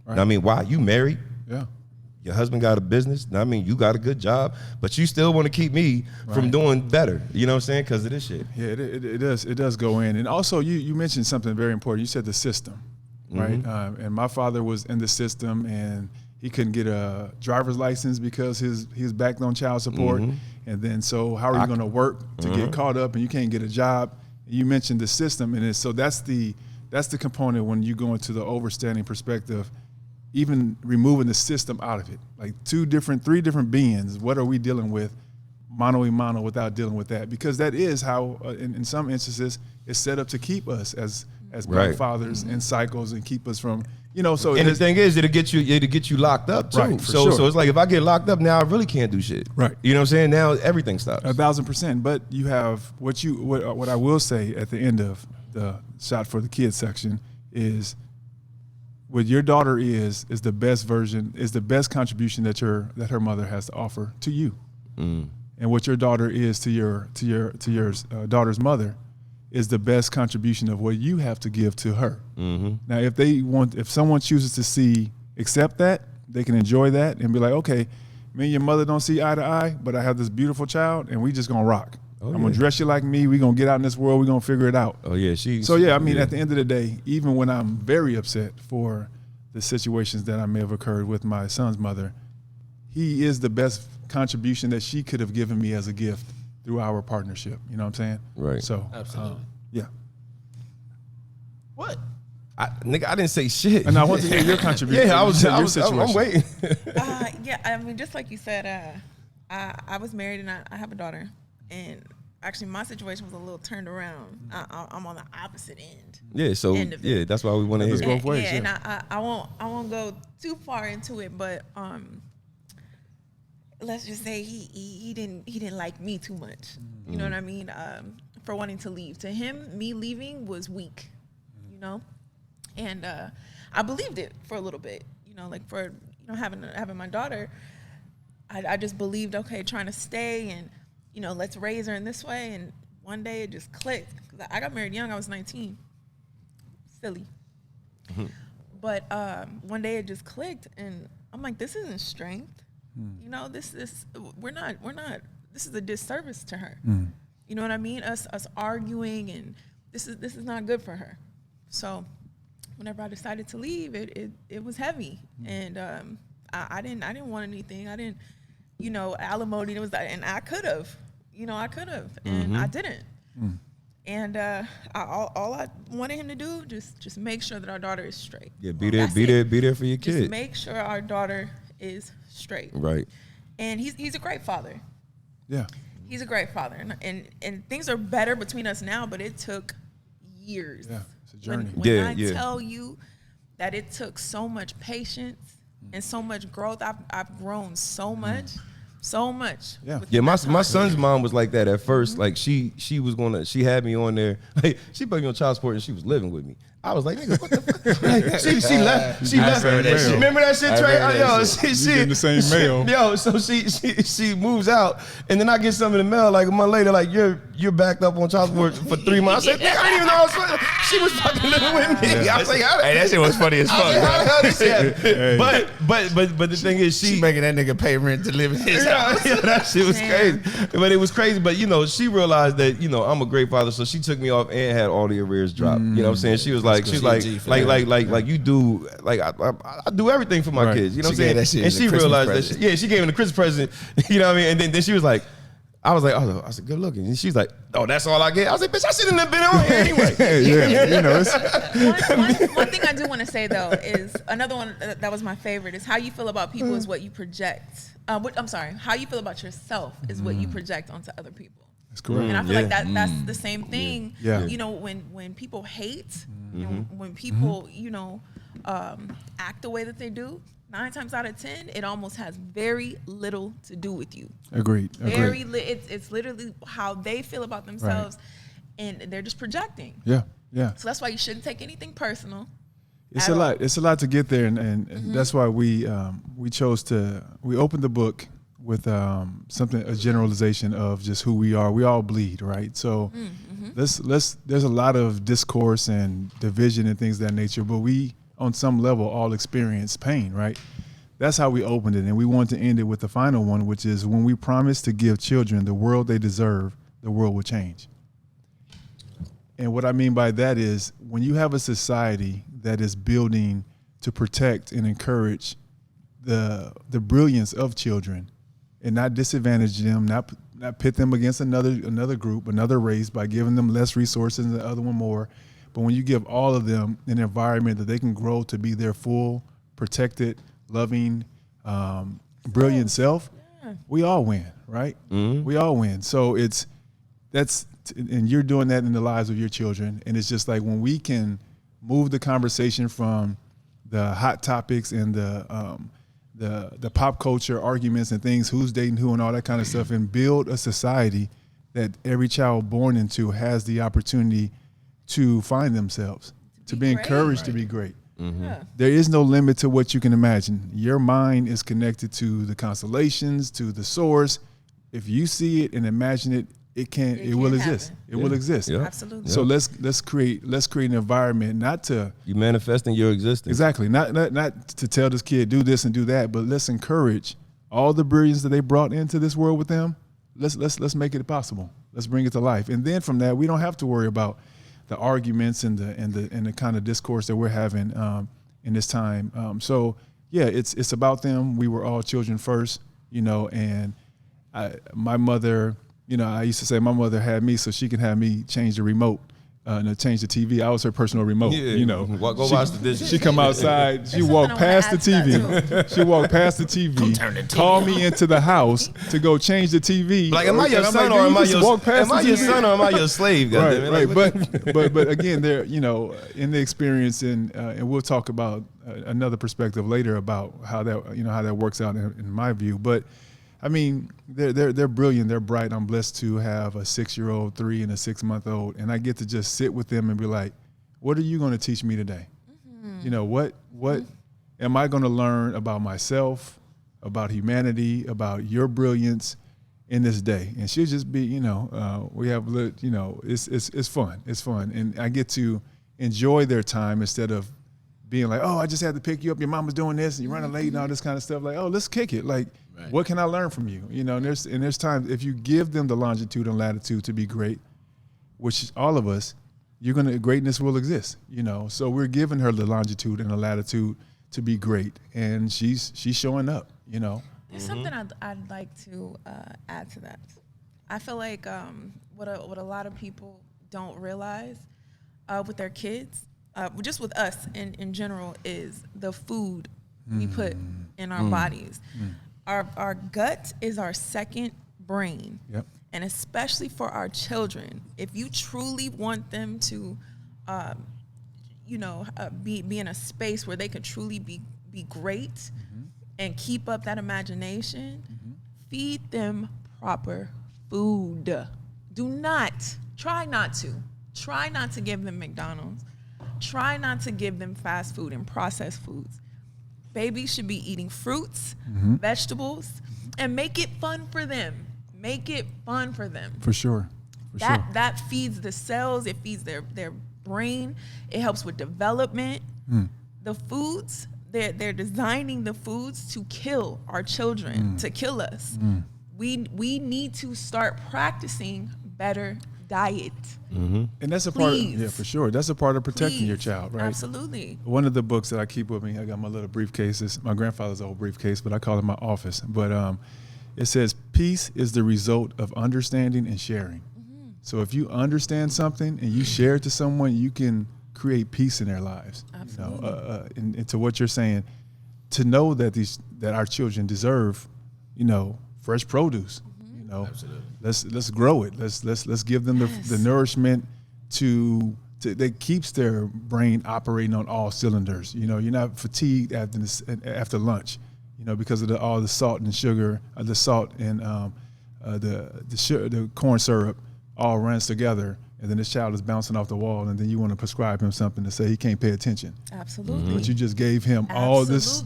Know what I mean, why? You married? Yeah. Your husband got a business. Know what I mean, you got a good job, but you still want to keep me from doing better. You know what I'm saying? Because of this shit. Yeah, it does. It does go in. And also, you mentioned something very important. You said the system, right? And my father was in the system, and he couldn't get a driver's license because he was backed on child support. And then, so how are you going to work to get caught up, and you can't get a job? You mentioned the system, and so that's the component when you go into the overstanding perspective. Even removing the system out of it, like three different beings. What are we dealing with, mano a mano, without dealing with that? Because that is how, in some instances, it's set up to keep us as black fathers in cycles and keep us from, So And the thing is, it'll get you locked up too. Right, for so sure. so it's like if I get locked up now, I really can't do shit. Right. You know what I'm saying? Now everything stops. 1,000%. But you have what I will say at the end of the shot for the kids section is, what your daughter is the best version, is the best contribution that her mother has to offer to you, and what your daughter is to your daughter's mother is the best contribution of what you have to give to her. Now, if someone chooses to accept that, they can enjoy that and be like, okay, me and your mother don't see eye to eye, but I have this beautiful child, and we just gonna rock. I'm gonna dress you like me. We gonna get out in this world. We gonna figure it out. Oh yeah, So yeah, I mean, at the end of the day, even when I'm very upset for the situations that I may have occurred with my son's mother, he is the best contribution that she could have given me as a gift through our partnership. You know what I'm saying? Right. So Absolutely. yeah. What? Nigga, I didn't say shit. And I want to hear your contribution. Yeah, your I'm waiting. Yeah, I mean, just like you said, I was married and I have a daughter, and actually my situation was a little turned around. I'm on the opposite end. Yeah, so End of it. yeah, that's why we want to hear. Let's go. Both ways, And I won't go too far into it, but let's just say he didn't like me too much. You know what I mean? For wanting to leave. To him, me leaving was weak. And I believed it for a little bit. Like for having my daughter, I just believed, okay, trying to stay and let's raise her in this way. And one day it just clicked. 'Cause I got married young. I was 19. Silly. But one day it just clicked, and I'm like, this isn't strength. We're not. This is a disservice to her. You know what I mean? Us arguing, and this is not good for her. So whenever I decided to leave, it was heavy, and I didn't want anything. I didn't, alimony. It was, and I could have, and I didn't. And all I wanted him to do just make sure that our daughter is straight. Yeah, be there for your kid. Just make sure our daughter is straight. Right. And he's a great father. Yeah. He's a great father, and things are better between us now, but it took years. Yeah, it's a journey. When I tell you that it took so much patience and so much growth, I've grown so much. So much. Yeah. My son's mom was like that at first. Like she had me on there. Like she put me on child support and she was living with me. I was like, nigga, what the fuck? Like, she left. She left. Remember that shit, Trey? She in the same mail. Yo, so she moves out, and then I get something in the mail like a month later. Like you're backed up on child support for 3 months. I said, nigga, I didn't even know I was fucking. She was fucking living with me. I was like, hey, that shit was funny as fuck. But the thing is, she making that nigga pay rent to live in his house. Yeah, that shit was crazy. But it was crazy. But she realized that I'm a great father, so she took me off and had all the arrears dropped. You know what I'm saying? She was like, you do, like I do everything for my kids. You know what I'm saying? And she realized that. Yeah, she gave me the Christmas present. You know what I mean? And then she was like, I said, good looking. And she's like, oh, that's all I get. I was like, bitch, I shouldn't have been on here anyway. One thing I do want to say though is another one that was my favorite is how you feel about people is what you project. How you feel about yourself is what you project onto other people. That's correct. And I feel like that's the same thing. Yeah. When people hate, when people act the way that they do, 9 times out of 10, it almost has very little to do with you. Agreed. It's literally how they feel about themselves, and they're just projecting. Yeah. So that's why you shouldn't take anything personal. It's a lot. It's a lot to get there, and that's why we chose to. We opened the book with a generalization of just who we are. We all bleed, right? So there's a lot of discourse and division and things of that nature, but we, on some level, all experience pain, right? That's how we opened it, and we want to end it with the final one, which is when we promise to give children the world they deserve, the world will change. And what I mean by that is when you have a society that is building to protect and encourage the brilliance of children and not disadvantage them, not pit them against another group, another race by giving them less resources and the other one more. But when you give all of them an environment that they can grow to be their full, protected, loving, brilliant self, we all win, right? We all win. So and you're doing that in the lives of your children. And it's just like when we can move the conversation from the hot topics and the pop culture arguments and things, who's dating who and all that kind of stuff, and build a society that every child born into has the opportunity to find themselves, to be encouraged to be great. There is no limit to what you can imagine. Your mind is connected to the constellations, to the source. If you see it and imagine it, it will exist. It will exist. Yeah. Absolutely. So let's create an environment, not to you manifesting your existence. Exactly. Not to tell this kid do this and do that, but let's encourage all the brilliance that they brought into this world with them. Let's make it possible. Let's bring it to life. And then from that, we don't have to worry about the arguments and the kind of discourse that we're having in this time. So yeah, it's about them. We were all children first, and my mother. I used to say my mother had me so she can have me change the remote and change the TV. I was her personal remote. Go watch the dishes. She come outside. She walked past the TV. She walked past the TV. Call me into the house to go change the TV. Like, am I your son or am I your slave? Right. But again, there, in the experience, and we'll talk about another perspective later about how that works out in my view. But I mean, they're brilliant. They're bright. I'm blessed to have a 6-year-old, 3, and a 6-month-old, and I get to just sit with them and be like, "What are you going to teach me today? What am I going to learn about myself, about humanity, about your brilliance in this day?" And she'll just be, we have, it's fun. It's fun, and I get to enjoy their time instead of being like, "Oh, I just had to pick you up. Your mama's doing this, and you're running late and all this kind of stuff." Like, "Oh, let's kick it." Like. Right. What can I learn from you? And there's times if you give them the longitude and latitude to be great, which all of us, greatness will exist, you know. So we're giving her the longitude and the latitude to be great, and she's showing up, you know. There's something I'd like to add to that. I feel like what a lot of people don't realize with their kids, just with us in general, is the food we put in our bodies. Our gut is our second brain. Yep. And especially for our children, if you truly want them to, be in a space where they can truly be great and keep up that imagination, feed them proper food. Try not to give them McDonald's. Try not to give them fast food and processed foods. Babies should be eating fruits, vegetables, and make it fun for them. Make it fun for them. For sure. That feeds the cells. It feeds their brain. It helps with development. The foods, they're designing the foods to kill our children, to kill us. We need to start practicing better diet. And that's a part of, for sure. That's a part of protecting your child, right? Absolutely. One of the books that I keep with me, I got my little briefcases, my grandfather's old briefcase, but I call it my office. But it says, peace is the result of understanding and sharing. So if you understand something and you share it to someone, you can create peace in their lives. Absolutely. You know, and to what you're saying, to know that that our children deserve, you know, fresh produce. You know, Absolutely. Let's grow it. Let's give them the nourishment that keeps their brain operating on all cylinders. You know, you're not fatigued after lunch. You know, because of all the salt and sugar, the salt and the corn syrup all runs together, and then this child is bouncing off the wall, and then you want to prescribe him something to say he can't pay attention. Absolutely. But you just gave him all this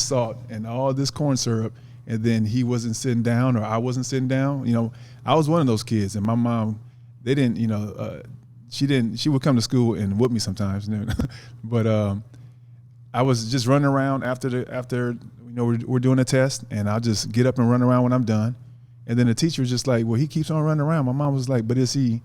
salt and all this corn syrup, and then he wasn't sitting down, or I wasn't sitting down. You know, I was one of those kids, and my mom, they didn't, you know, she would come to school and whoop me sometimes, but I was just running around after. You know, we're doing a test, and I'll just get up and run around when I'm done. And then the teacher was just like, well, he keeps on running around. My mom was like, but he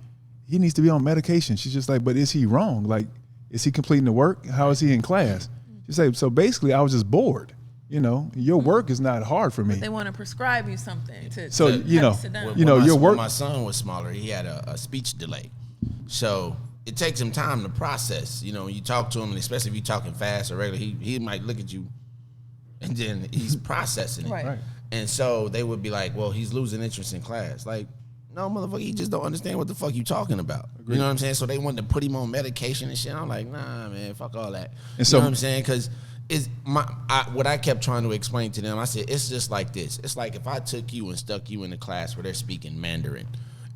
needs to be on medication. She's just like, but is he wrong? Like, is he completing the work? How is he in class? She's like, so basically I was just bored. You know, your work is not hard for me. But they want to prescribe you something to your work. When my son was smaller, he had a speech delay. So it takes him time to process. You know, when you talk to him, and especially if you're talking fast or regular, he might look at you and then he's processing it. Right. And so they would be like, well, he's losing interest in class. Like, no, motherfucker, he just don't understand what the fuck you talking about. Agreed. You know what I'm saying? So they wanted to put him on medication and shit. I'm like, nah, man, fuck all that. And you know what I'm saying? Because what I kept trying to explain to them, I said, it's just like this. It's like if I took you and stuck you in a class where they're speaking Mandarin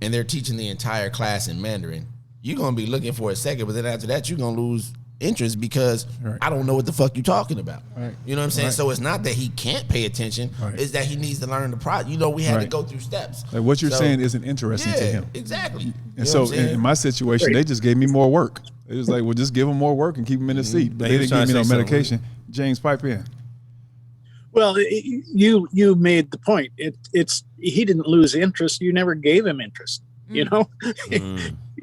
and they're teaching the entire class in Mandarin, you're going to be looking for a second, but then after that, you're going to lose interest because I don't know what the fuck you talking about. Right. You know what I'm saying? Right. So it's not that he can't pay attention. Right. It's that he needs to learn the process. You know, we had to go through steps. Like what you're saying isn't interesting to him. Exactly. And so in my situation, they just gave me more work. It was like, well, just give him more work and keep him in the seat. But they didn't give me no medication. James, pipe in. Well, you made the point. It's he didn't lose interest. You never gave him interest. You know,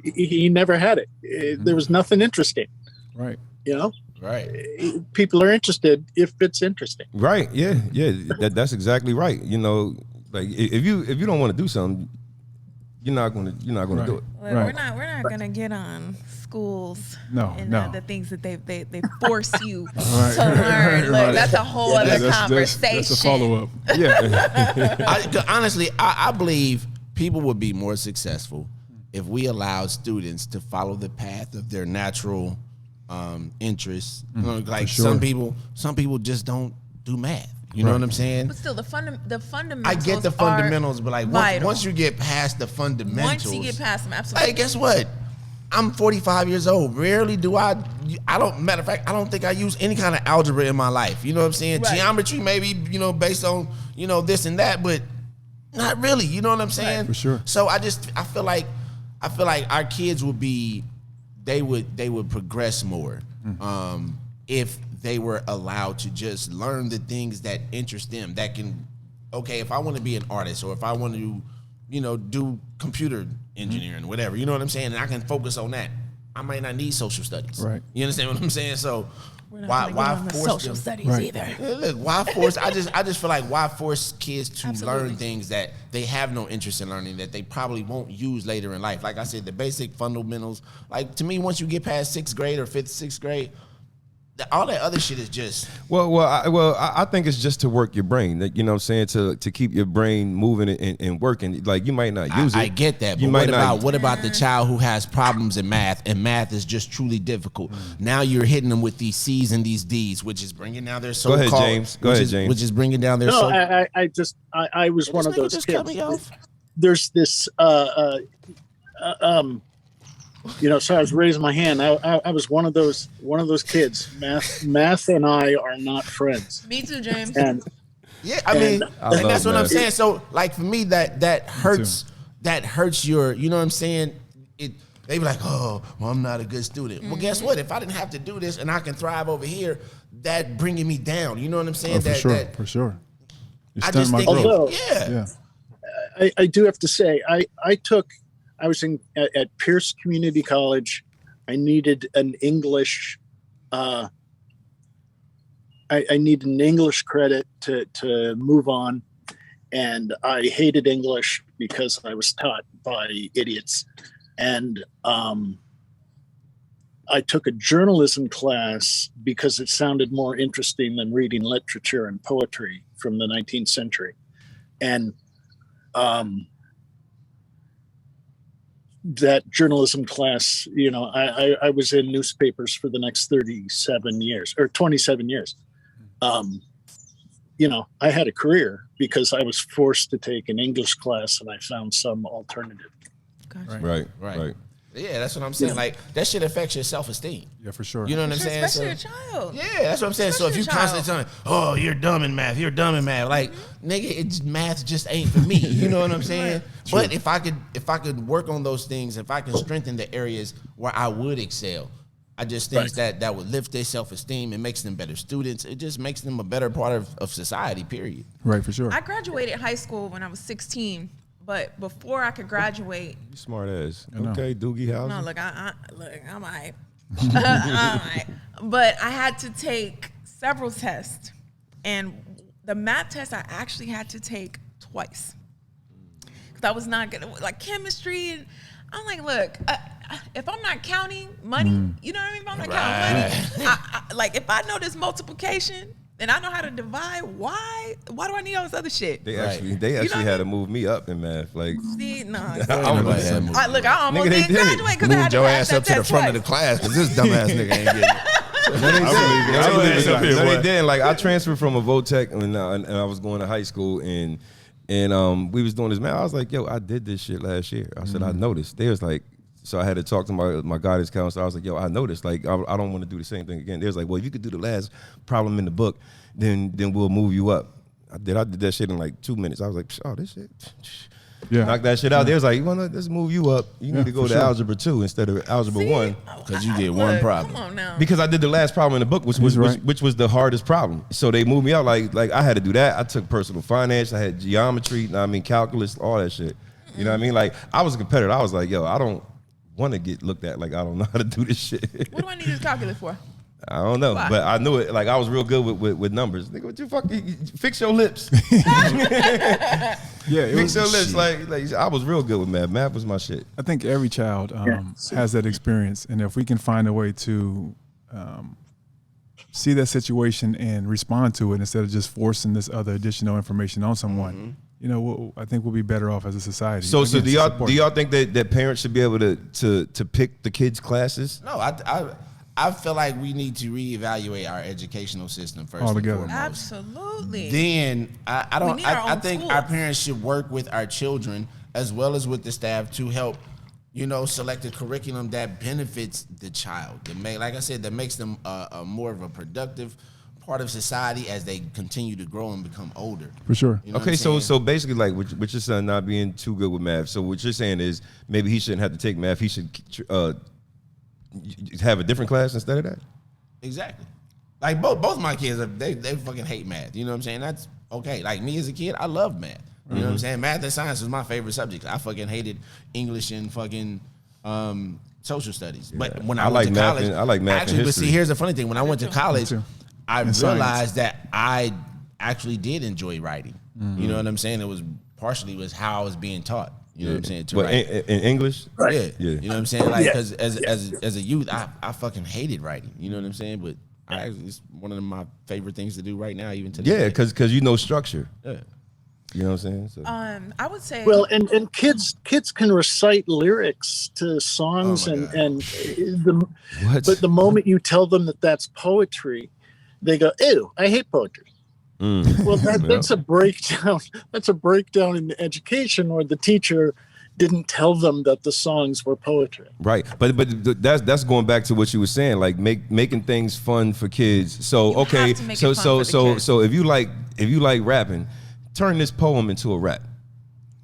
he never had it. There was nothing interesting. Right. You know? Right. People are interested if it's interesting. Right. Yeah. Yeah. That's exactly right. You know, like if you don't want to do something, you're not gonna do it. Well, we're not gonna get on schools and the things that they force you to learn. Like that's a whole other conversation. That's a follow up. Yeah. Honestly, I believe people would be more successful if we allowed students to follow the path of their natural interests. You know, like some people just don't do math. You know what I'm saying? But still, the fundamentals. I get the fundamentals, but like once you get past the fundamentals, once you get past them, absolutely. Hey, guess what? I'm 45 years old. Rarely do I don't. Matter of fact, I don't think I use any kind of algebra in my life. You know what I'm saying? Right. Geometry, maybe based on this and that, but not really. You know what I'm saying? Right, for sure. So I feel like our kids would be. They would progress more if they were allowed to just learn the things that interest them. That can, if I want to be an artist or if I want to, do computer engineering, whatever, you know what I'm saying? And I can focus on that. I might not need social studies. Right. You understand what I'm saying? So We're not why gonna get on the force social them? studies Right. either. Yeah, look, why force? I just feel like why force kids to Absolutely. learn things that they have no interest in learning, that they probably won't use later in life. Like I said, the basic fundamentals. Like to me, once you get past 6th grade or 5th, 6th grade, all that other shit is just. I think it's just to work your brain. You know what I'm saying? To keep your brain moving and working. Like you might not use it. I get that, You but might not. what about the child who has problems in math and math is just truly difficult? Now you're hitting them with these C's and these D's, which is bringing down their so-called. Go ahead, James. Go ahead, James. Which is bringing down their. No, I was Did one this of nigga those just cut kids. me off? There's this, so I was raising my hand. I was one of those kids. Math and I are not friends. Me too, James. And Yeah, I mean, I and that's love what I'm math. saying. So, like for me, that hurts. That hurts your. You know what I'm saying? They be like, oh, well, I'm not a good student. Well, guess what? If I didn't have to do this and I can thrive over here, that bringing me down. You know what I'm saying? For sure. You I stunt just my think, growth. Although- yeah. Yeah. I do have to say, I was at Pierce Community College. I needed an English. I needed an English credit to move on, and I hated English because I was taught by idiots. And I took a journalism class because it sounded more interesting than reading literature and poetry from the 19th century. And that journalism class, I was in newspapers for the next 37 years or 27 years. I had a career because I was forced to take an English class and I found some alternative. Gotcha. Right. Yeah, that's what I'm saying. Like that shit affects your self-esteem. Yeah, for sure. You know what I'm Sure, saying? especially a So- child. Yeah, that's what I'm saying. So if you constantly telling, oh, you're dumb in math, like, nigga, math just ain't for me. You know what I'm saying? But if I could work on those things, if I can strengthen the areas where I would excel, I just think that would lift their self-esteem. It makes them better students. It just makes them a better part of society, period. Right, for sure. I graduated high school when I was 16, but before I could graduate, You smart ass. know. Okay, Doogie House. no, look, I'm all right. All right. But I had to take several tests, and the math test I actually had to take twice because I was not good at like chemistry. And I'm like, look, if I'm not counting money, you know what I mean? If I'm not counting money, like if I know this multiplication and I know how to divide, why do I need all this other shit? They Right. actually had to move me up in math. Like See, no. I was Nobody had moved. Look, I almost Nigga, they didn't did. graduate because I had Moved to your pass ass that up to the test front of the twice. class because this dumbass nigga ain't getting it. I believe it. Get your ass up here, No, boy. they didn't. Like I transferred from a Votech and I was going to high school and we was doing this math. I was like, yo, I did this shit last year. I said, I noticed. They was like, so I had to talk to my guidance counselor. I was like, yo, I noticed. Like, I don't want to do the same thing again. They was like, well, if you could do the last problem in the book, then we'll move you up. I did that shit in like 2 minutes. I was like, oh, this shit. Yeah. Knock that shit out. They was like, let's move you up. You need to go for to sure. algebra 2 instead of algebra 1. Because you get one problem. Come on now. Because I did the last problem in the book, which was right. which was the hardest problem. So they moved me out. Like I had to do that. I took personal finance. I had geometry. Calculus, all that shit. You know what I mean? Like I was a competitor. I was like, yo, I don't want to get looked at like I don't know how to do this shit. What do I need this calculus for? I don't know, Why? but I knew it. Like I was real good with numbers. Nigga, what you fucking fix your lips? Yeah, it Fix was, your lips. Like I was real good with math. Math was my shit. I think every child has that experience, and if we can find a way to see that situation and respond to it instead of just forcing this other additional information on someone, I think we'll be better off as a society. So Again, do y'all think that parents should be able to pick the kids' classes? No, I feel like we need to reevaluate our educational system first Altogether. and foremost. Absolutely. Then We need our I own think schools. our parents should work with our children as well as with the staff to help, select a curriculum that benefits the child. Like I said, that makes them a more of a productive part of society as they continue to grow and become older. For sure. You know what Okay, I'm saying? so basically, like with your son not being too good with math, so what you're saying is maybe he shouldn't have to take math. He should have a different class instead of that. Exactly. Like both my kids, they fucking hate math. You know what I'm saying? That's okay. Like me as a kid, I love math. You know what I'm saying? Math and science was my favorite subject. I fucking hated English and fucking social studies. But when I like went to math college, I like math actually, and but see, history. here's the funny thing. When I went to college, too. I And realized that I actually did enjoy writing. You know what I'm saying? It was partially was how I was being taught. You know what I'm saying? To But write. in English, Yeah. Yeah. You know what I'm saying? Like, Yeah. because as a youth, I fucking hated writing. You know what I'm saying? But it's one of my favorite things to do right now, even today. yeah, because you know structure. Yeah. You know what I'm saying? So. I would say. Well, and kids can recite lyrics to songs, Oh my God. What? but the moment you tell them that that's poetry, they go, "Ew, I hate poetry." Well, that's a breakdown. That's a breakdown in education, where the teacher didn't tell them that the songs were poetry. Right, but that's going back to what you were saying, like making things fun for kids. So You okay, have to make so it fun so for the so kids. so if you like rapping, turn this poem into a rap.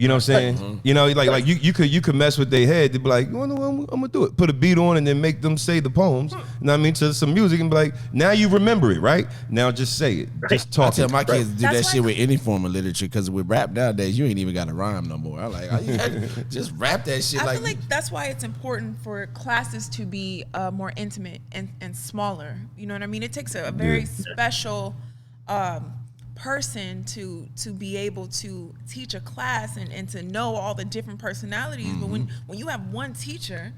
You know what I'm saying? You know, like you could mess with their head. They'd be like, well, no, I'm gonna do it. Put a beat on and then make them say the poems. You know what I mean? To some music and be like, now you remember it, right? Now just say it. Just I talk tell it. my kids to do That's that why- shit with any form of literature, because with rap nowadays, you ain't even got to rhyme no more. I like, just rap that shit. I feel like that's why it's important for classes to be more intimate and smaller. You know what I mean? It takes a very special person to be able to teach a class and to know all the different personalities. But when you have one teacher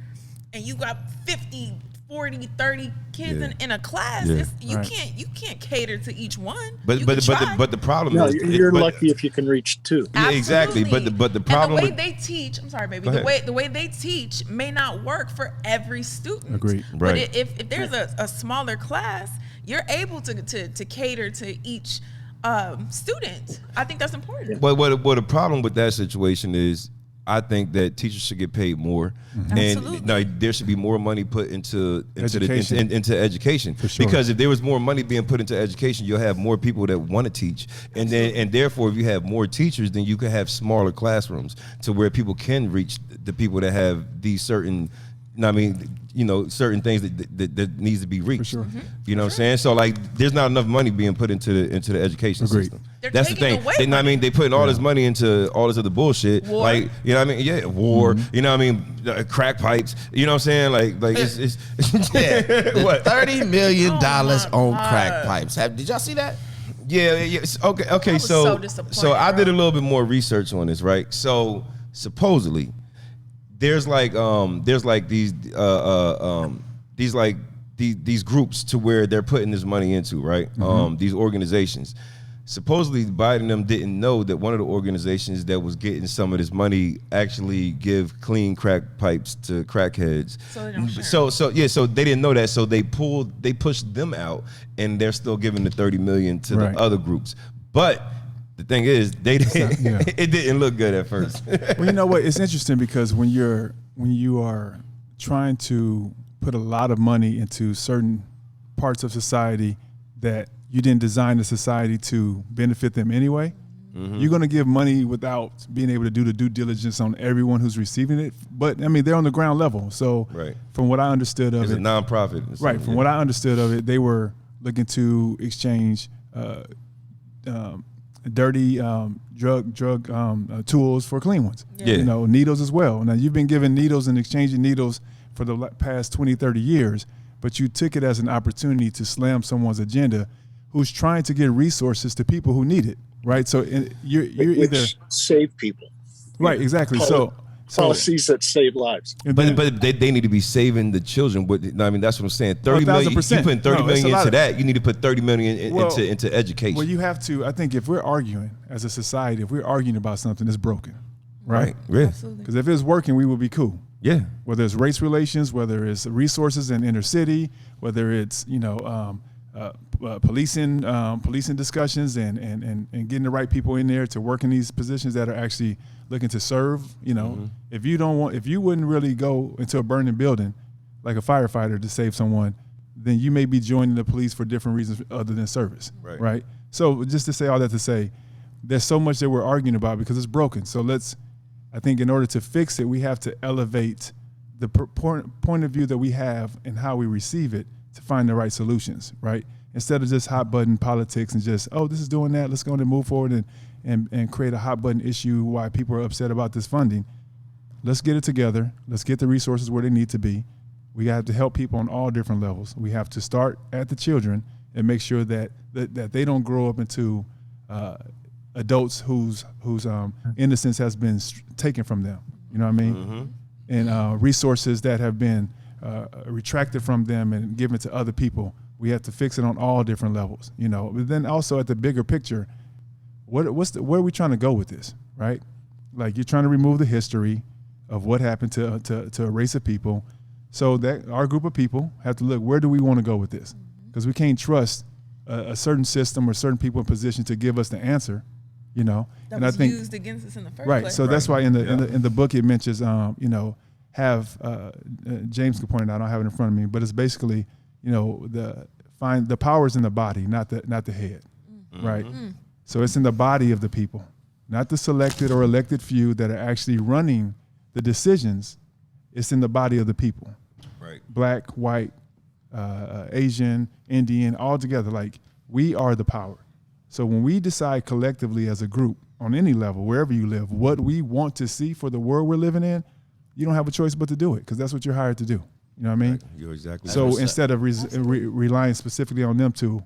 and you got 50, 40, 30 kids in a class, Yeah. you can't cater to each one. But You but can but try. the problem No, is you're but- lucky if you can reach two. Yeah, exactly. But the problem and the way with- they teach, I'm sorry, baby. Go ahead. The way they teach may not work for every student. Agreed. But Right. if there's a smaller class, you're able to cater to each student. I think that's important. But what the problem with that situation is, I think that teachers should get paid more, and Absolutely. there should be more money put into Education. into education. sure. Because if there was more money being put into education, you'll have more people that want to teach, and therefore, if you have more teachers, then you could have smaller classrooms to where people can reach the people that have these certain. I mean, you know, certain things that needs to be reached. sure. You know what I'm saying? So like, there's not enough money being put into the education Agreed. system. They're That's the taking thing. away They, I mean, they putting all this money into all this other bullshit. War. Like, you know what I mean? Yeah, war. You know what I mean? Crack pipes. You know what I'm saying? Like it's what? $30 million Oh my on God. crack pipes. Did y'all see that? Yeah. Okay. was so So disappointed, I did a bro. little bit more research on this, right? So supposedly, there's these groups to where they're putting this money into, right? These organizations. Supposedly Biden and them didn't know that one of the organizations that was getting some of this money actually give clean crack pipes to crackheads. So they don't share. So they didn't know that. So they pushed them out, and they're still giving the $30 million to Right. the other groups. But the thing is, they didn't. yeah. It didn't look good at first. Well, you know what? It's interesting because when you are trying to put a lot of money into certain parts of society that you didn't design the society to benefit them anyway, you're going to give money without being able to do the due diligence on everyone who's receiving it. But I mean, they're on the ground level. So Right. from what I understood of It's a it, nonprofit. right? From what I understood of it, they were looking to exchange dirty drug tools for clean ones. Yeah. You know, needles as well. Now, you've been giving needles and exchanging needles for the past 20, 30 years, but you took it as an opportunity to slam someone's agenda who's trying to get resources to people who need it, right? So you're either Which save people. right, exactly. So Policies that save lives. and then- But they need to be saving the children. I mean, that's what I'm saying. 30 million. You 1000%. putting 30 No, it's a million lot into of- that. You need to put 30 million Well, into education. well, you have to. I think if we're arguing as a society, if we're arguing about something that's broken, right? Yeah. Absolutely. Because if it's working, we would be cool. Yeah. Whether it's race relations, whether it's resources in inner city, whether it's policing discussions and getting the right people in there to work in these positions that are actually looking to serve. You know, if you wouldn't really go into a burning building like a firefighter to save someone, then you may be joining the police for different reasons other than service. Right. So just to say all that to say, there's so much that we're arguing about because it's broken. So I think in order to fix it, we have to elevate the point of view that we have and how we receive it to find the right solutions, right? Instead of just hot button politics and just, oh, this is doing that, let's go and move forward and create a hot button issue why people are upset about this funding. let's get it together. Let's get the resources where they need to be. We have to help people on all different levels. We have to start at the children and make sure that they don't grow up into adults whose innocence has been taken from them. You know what I mean? Mm-hmm. And resources that have been retracted from them and given to other people. We have to fix it on all different levels. You know, but then also at the bigger picture, where are we trying to go with this, right? Like, you're trying to remove the history of what happened to a race of people, so that our group of people have to look, where do we want to go with this? Because we can't trust a certain system or certain people in position to give us the answer, you know. That and was I think used against us in the first right. place. So that's why in the book it mentions, you know, have James could point it out. I don't have it in front of me, but it's basically, you know, find the powers in the body, not the head, right? So it's in the body of the people, not the selected or elected few that are actually running the decisions. It's in the body of the people. Right. Black, white, Asian, Indian, all together. Like, we are the power. So when we decide collectively as a group on any level, wherever you live, what we want to see for the world we're living in, you don't have a choice but to do it, because that's what you're hired to do. You know what I mean? You're exactly So right. instead of relying specifically on them to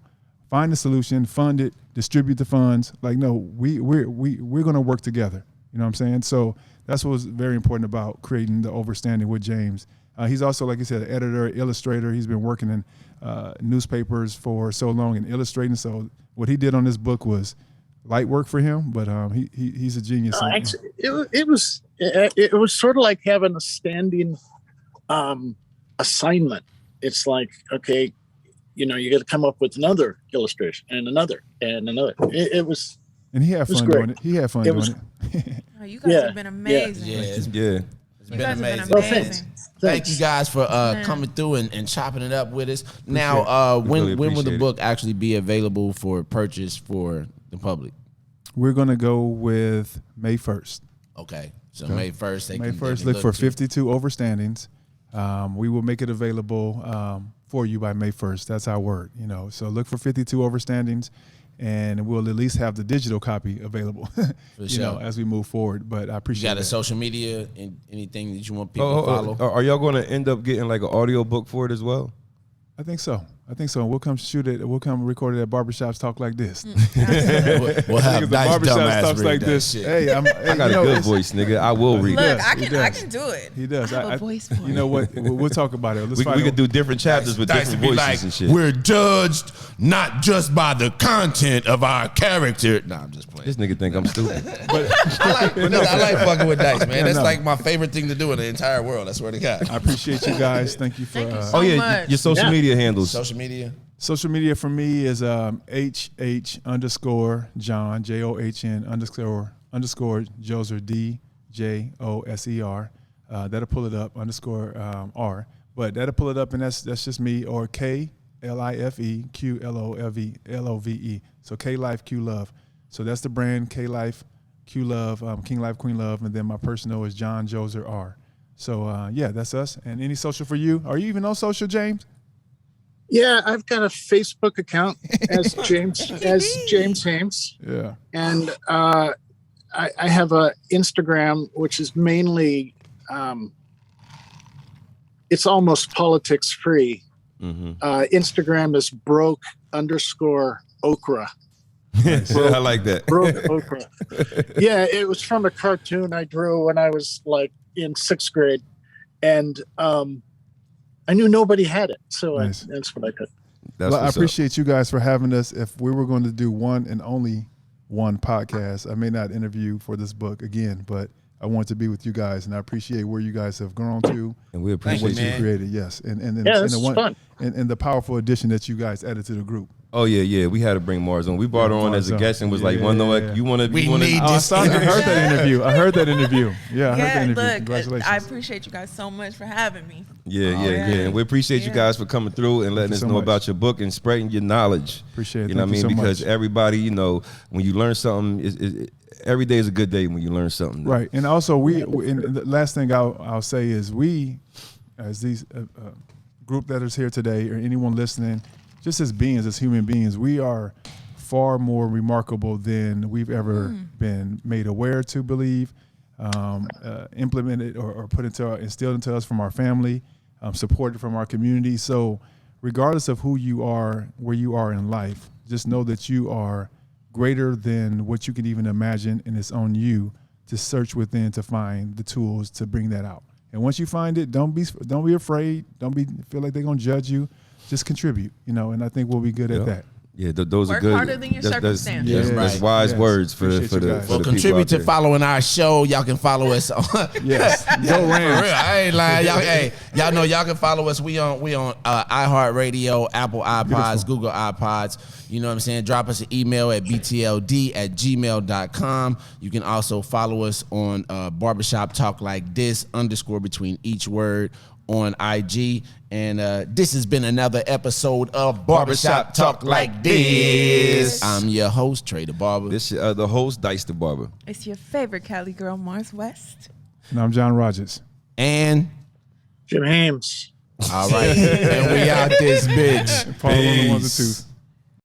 find the solution, fund it, distribute the funds, like, no, we're going to work together. You know what I'm saying? So that's what was very important about creating the Overstanding with James. He's also, like you said, an editor, illustrator. He's been working in newspapers for so long and illustrating. So what he did on this book was light work for him, but he's a genius. Actually, it was sort of like having a standing assignment. It's like, okay, you know, you got to come up with another illustration and another and another. It was, and he had fun doing it. He had fun doing it. Oh, you guys have been amazing. Yeah, it's You been guys amazing. have been Well, amazing. Thank you guys for coming through and chopping it up with us. Now, when will the book actually be available for purchase for the public? We're going to go with May 1st. Okay, so May 1st. May 1st, look for 52 Overstandings. We will make it available for you by May 1st. That's our word, you know. So look for 52 Overstandings, and we'll at least have the digital copy available, you know, as we move forward. But I appreciate it. You got a social media and anything that you want people to follow? Are y'all going to end up getting like an audio book for it as well? I think so. We'll come shoot it. We'll come record it at barbershops. Talk like this. We'll have nice barbershops talks read like that this. shit. Hey, I got a good voice, nigga. I will read Look, that. I can do it. He does. I have a voice for you know what? We'll talk about it. Let's We find could do different chapters with Dice different would be voices like, and shit. we're judged not just by the content of our character. Nah, I'm just playing. This nigga think I'm stupid. I like fucking with Dice, man. Yeah, That's no. like my favorite thing to do in the entire world. I swear to God. I appreciate you guys. Thank you for. Thank you so Oh yeah, much. your social media handles. Social media. Social media for me is HH_John JOHN _ Djoser DJOSER. That'll pull it up _R, but that'll pull it up, and that's just me, or KLIFEQLOVE. So K Life Q Love. So that's the brand, K Life Q Love, King Life Queen Love, and then my personal is John Djoser R. So yeah, that's us. And any social for you? Are you even on social, James? yeah, I've got a Facebook account as James Hames, Yeah. and I have a Instagram, which is mainly it's almost politics free. Instagram is broke_okra. I like that. Broke okra. Yeah, it was from a cartoon I drew when I was like in 6th grade, and I knew nobody had it, so Nice. that's what I did. That's Well, I what's up. appreciate you guys for having us. If we were going to do one and only one podcast, I may not interview for this book again, but I want to be with you guys, and I appreciate where you guys have grown to And we and appreciate what you, you man. created. Yes, and Yeah, this is fun. and the powerful addition that you guys added to the group. Oh yeah. We had to bring Mars on. We brought her on as a Mars guest and was on. like, Yeah, "One, yeah. you want to? We need Oh, I this heard that interview. I heard that interview. Yeah, I heard that Yeah, interview. look, Congratulations. I appreciate you guys so much for having me. Yeah. yeah. And we appreciate you Yeah. guys for coming through and letting you us so know much. about your book and spreading your knowledge. Appreciate it. You know Thank what I mean? you so Because much. everybody, you know, when you learn something, every day is a good day when you learn something. new. Right, and also and the last thing I'll say is we, as these group that is here today, or anyone listening, just as beings, as human beings, we are far more remarkable than we've ever been made aware to believe. implemented or instilled into us from our family, supported from our community. So regardless of who you are, where you are in life, just know that you are greater than what you can even imagine, and it's on you to search within to find the tools to bring that out. And once you find it, don't be afraid. Feel like they're gonna judge you. Just contribute, and I think we'll be good at that. Yeah, those Work are good. harder than your circumstances. That's wise words for Appreciate you the guys. for the people Contribute out to there. following our show. Y'all can follow us on. Yes, go For Rams. real, I ain't lying. Y'all know y'all can follow us. We on iHeartRadio, Apple iPods, Google iPods. You know what I'm saying? Drop us an email at btld@gmail.com. You can also follow us on Barbershop Talk Like This _ between each word on IG. And this has been another episode of Barbershop Talk Like This. I'm your host, Trey the Barber. This the host, Dice the Barber. It's your favorite Cali girl, Mars West. And I'm John Rogers. And Jim Hames. all right, and we out this bitch. Follow on the ones and Peace. twos.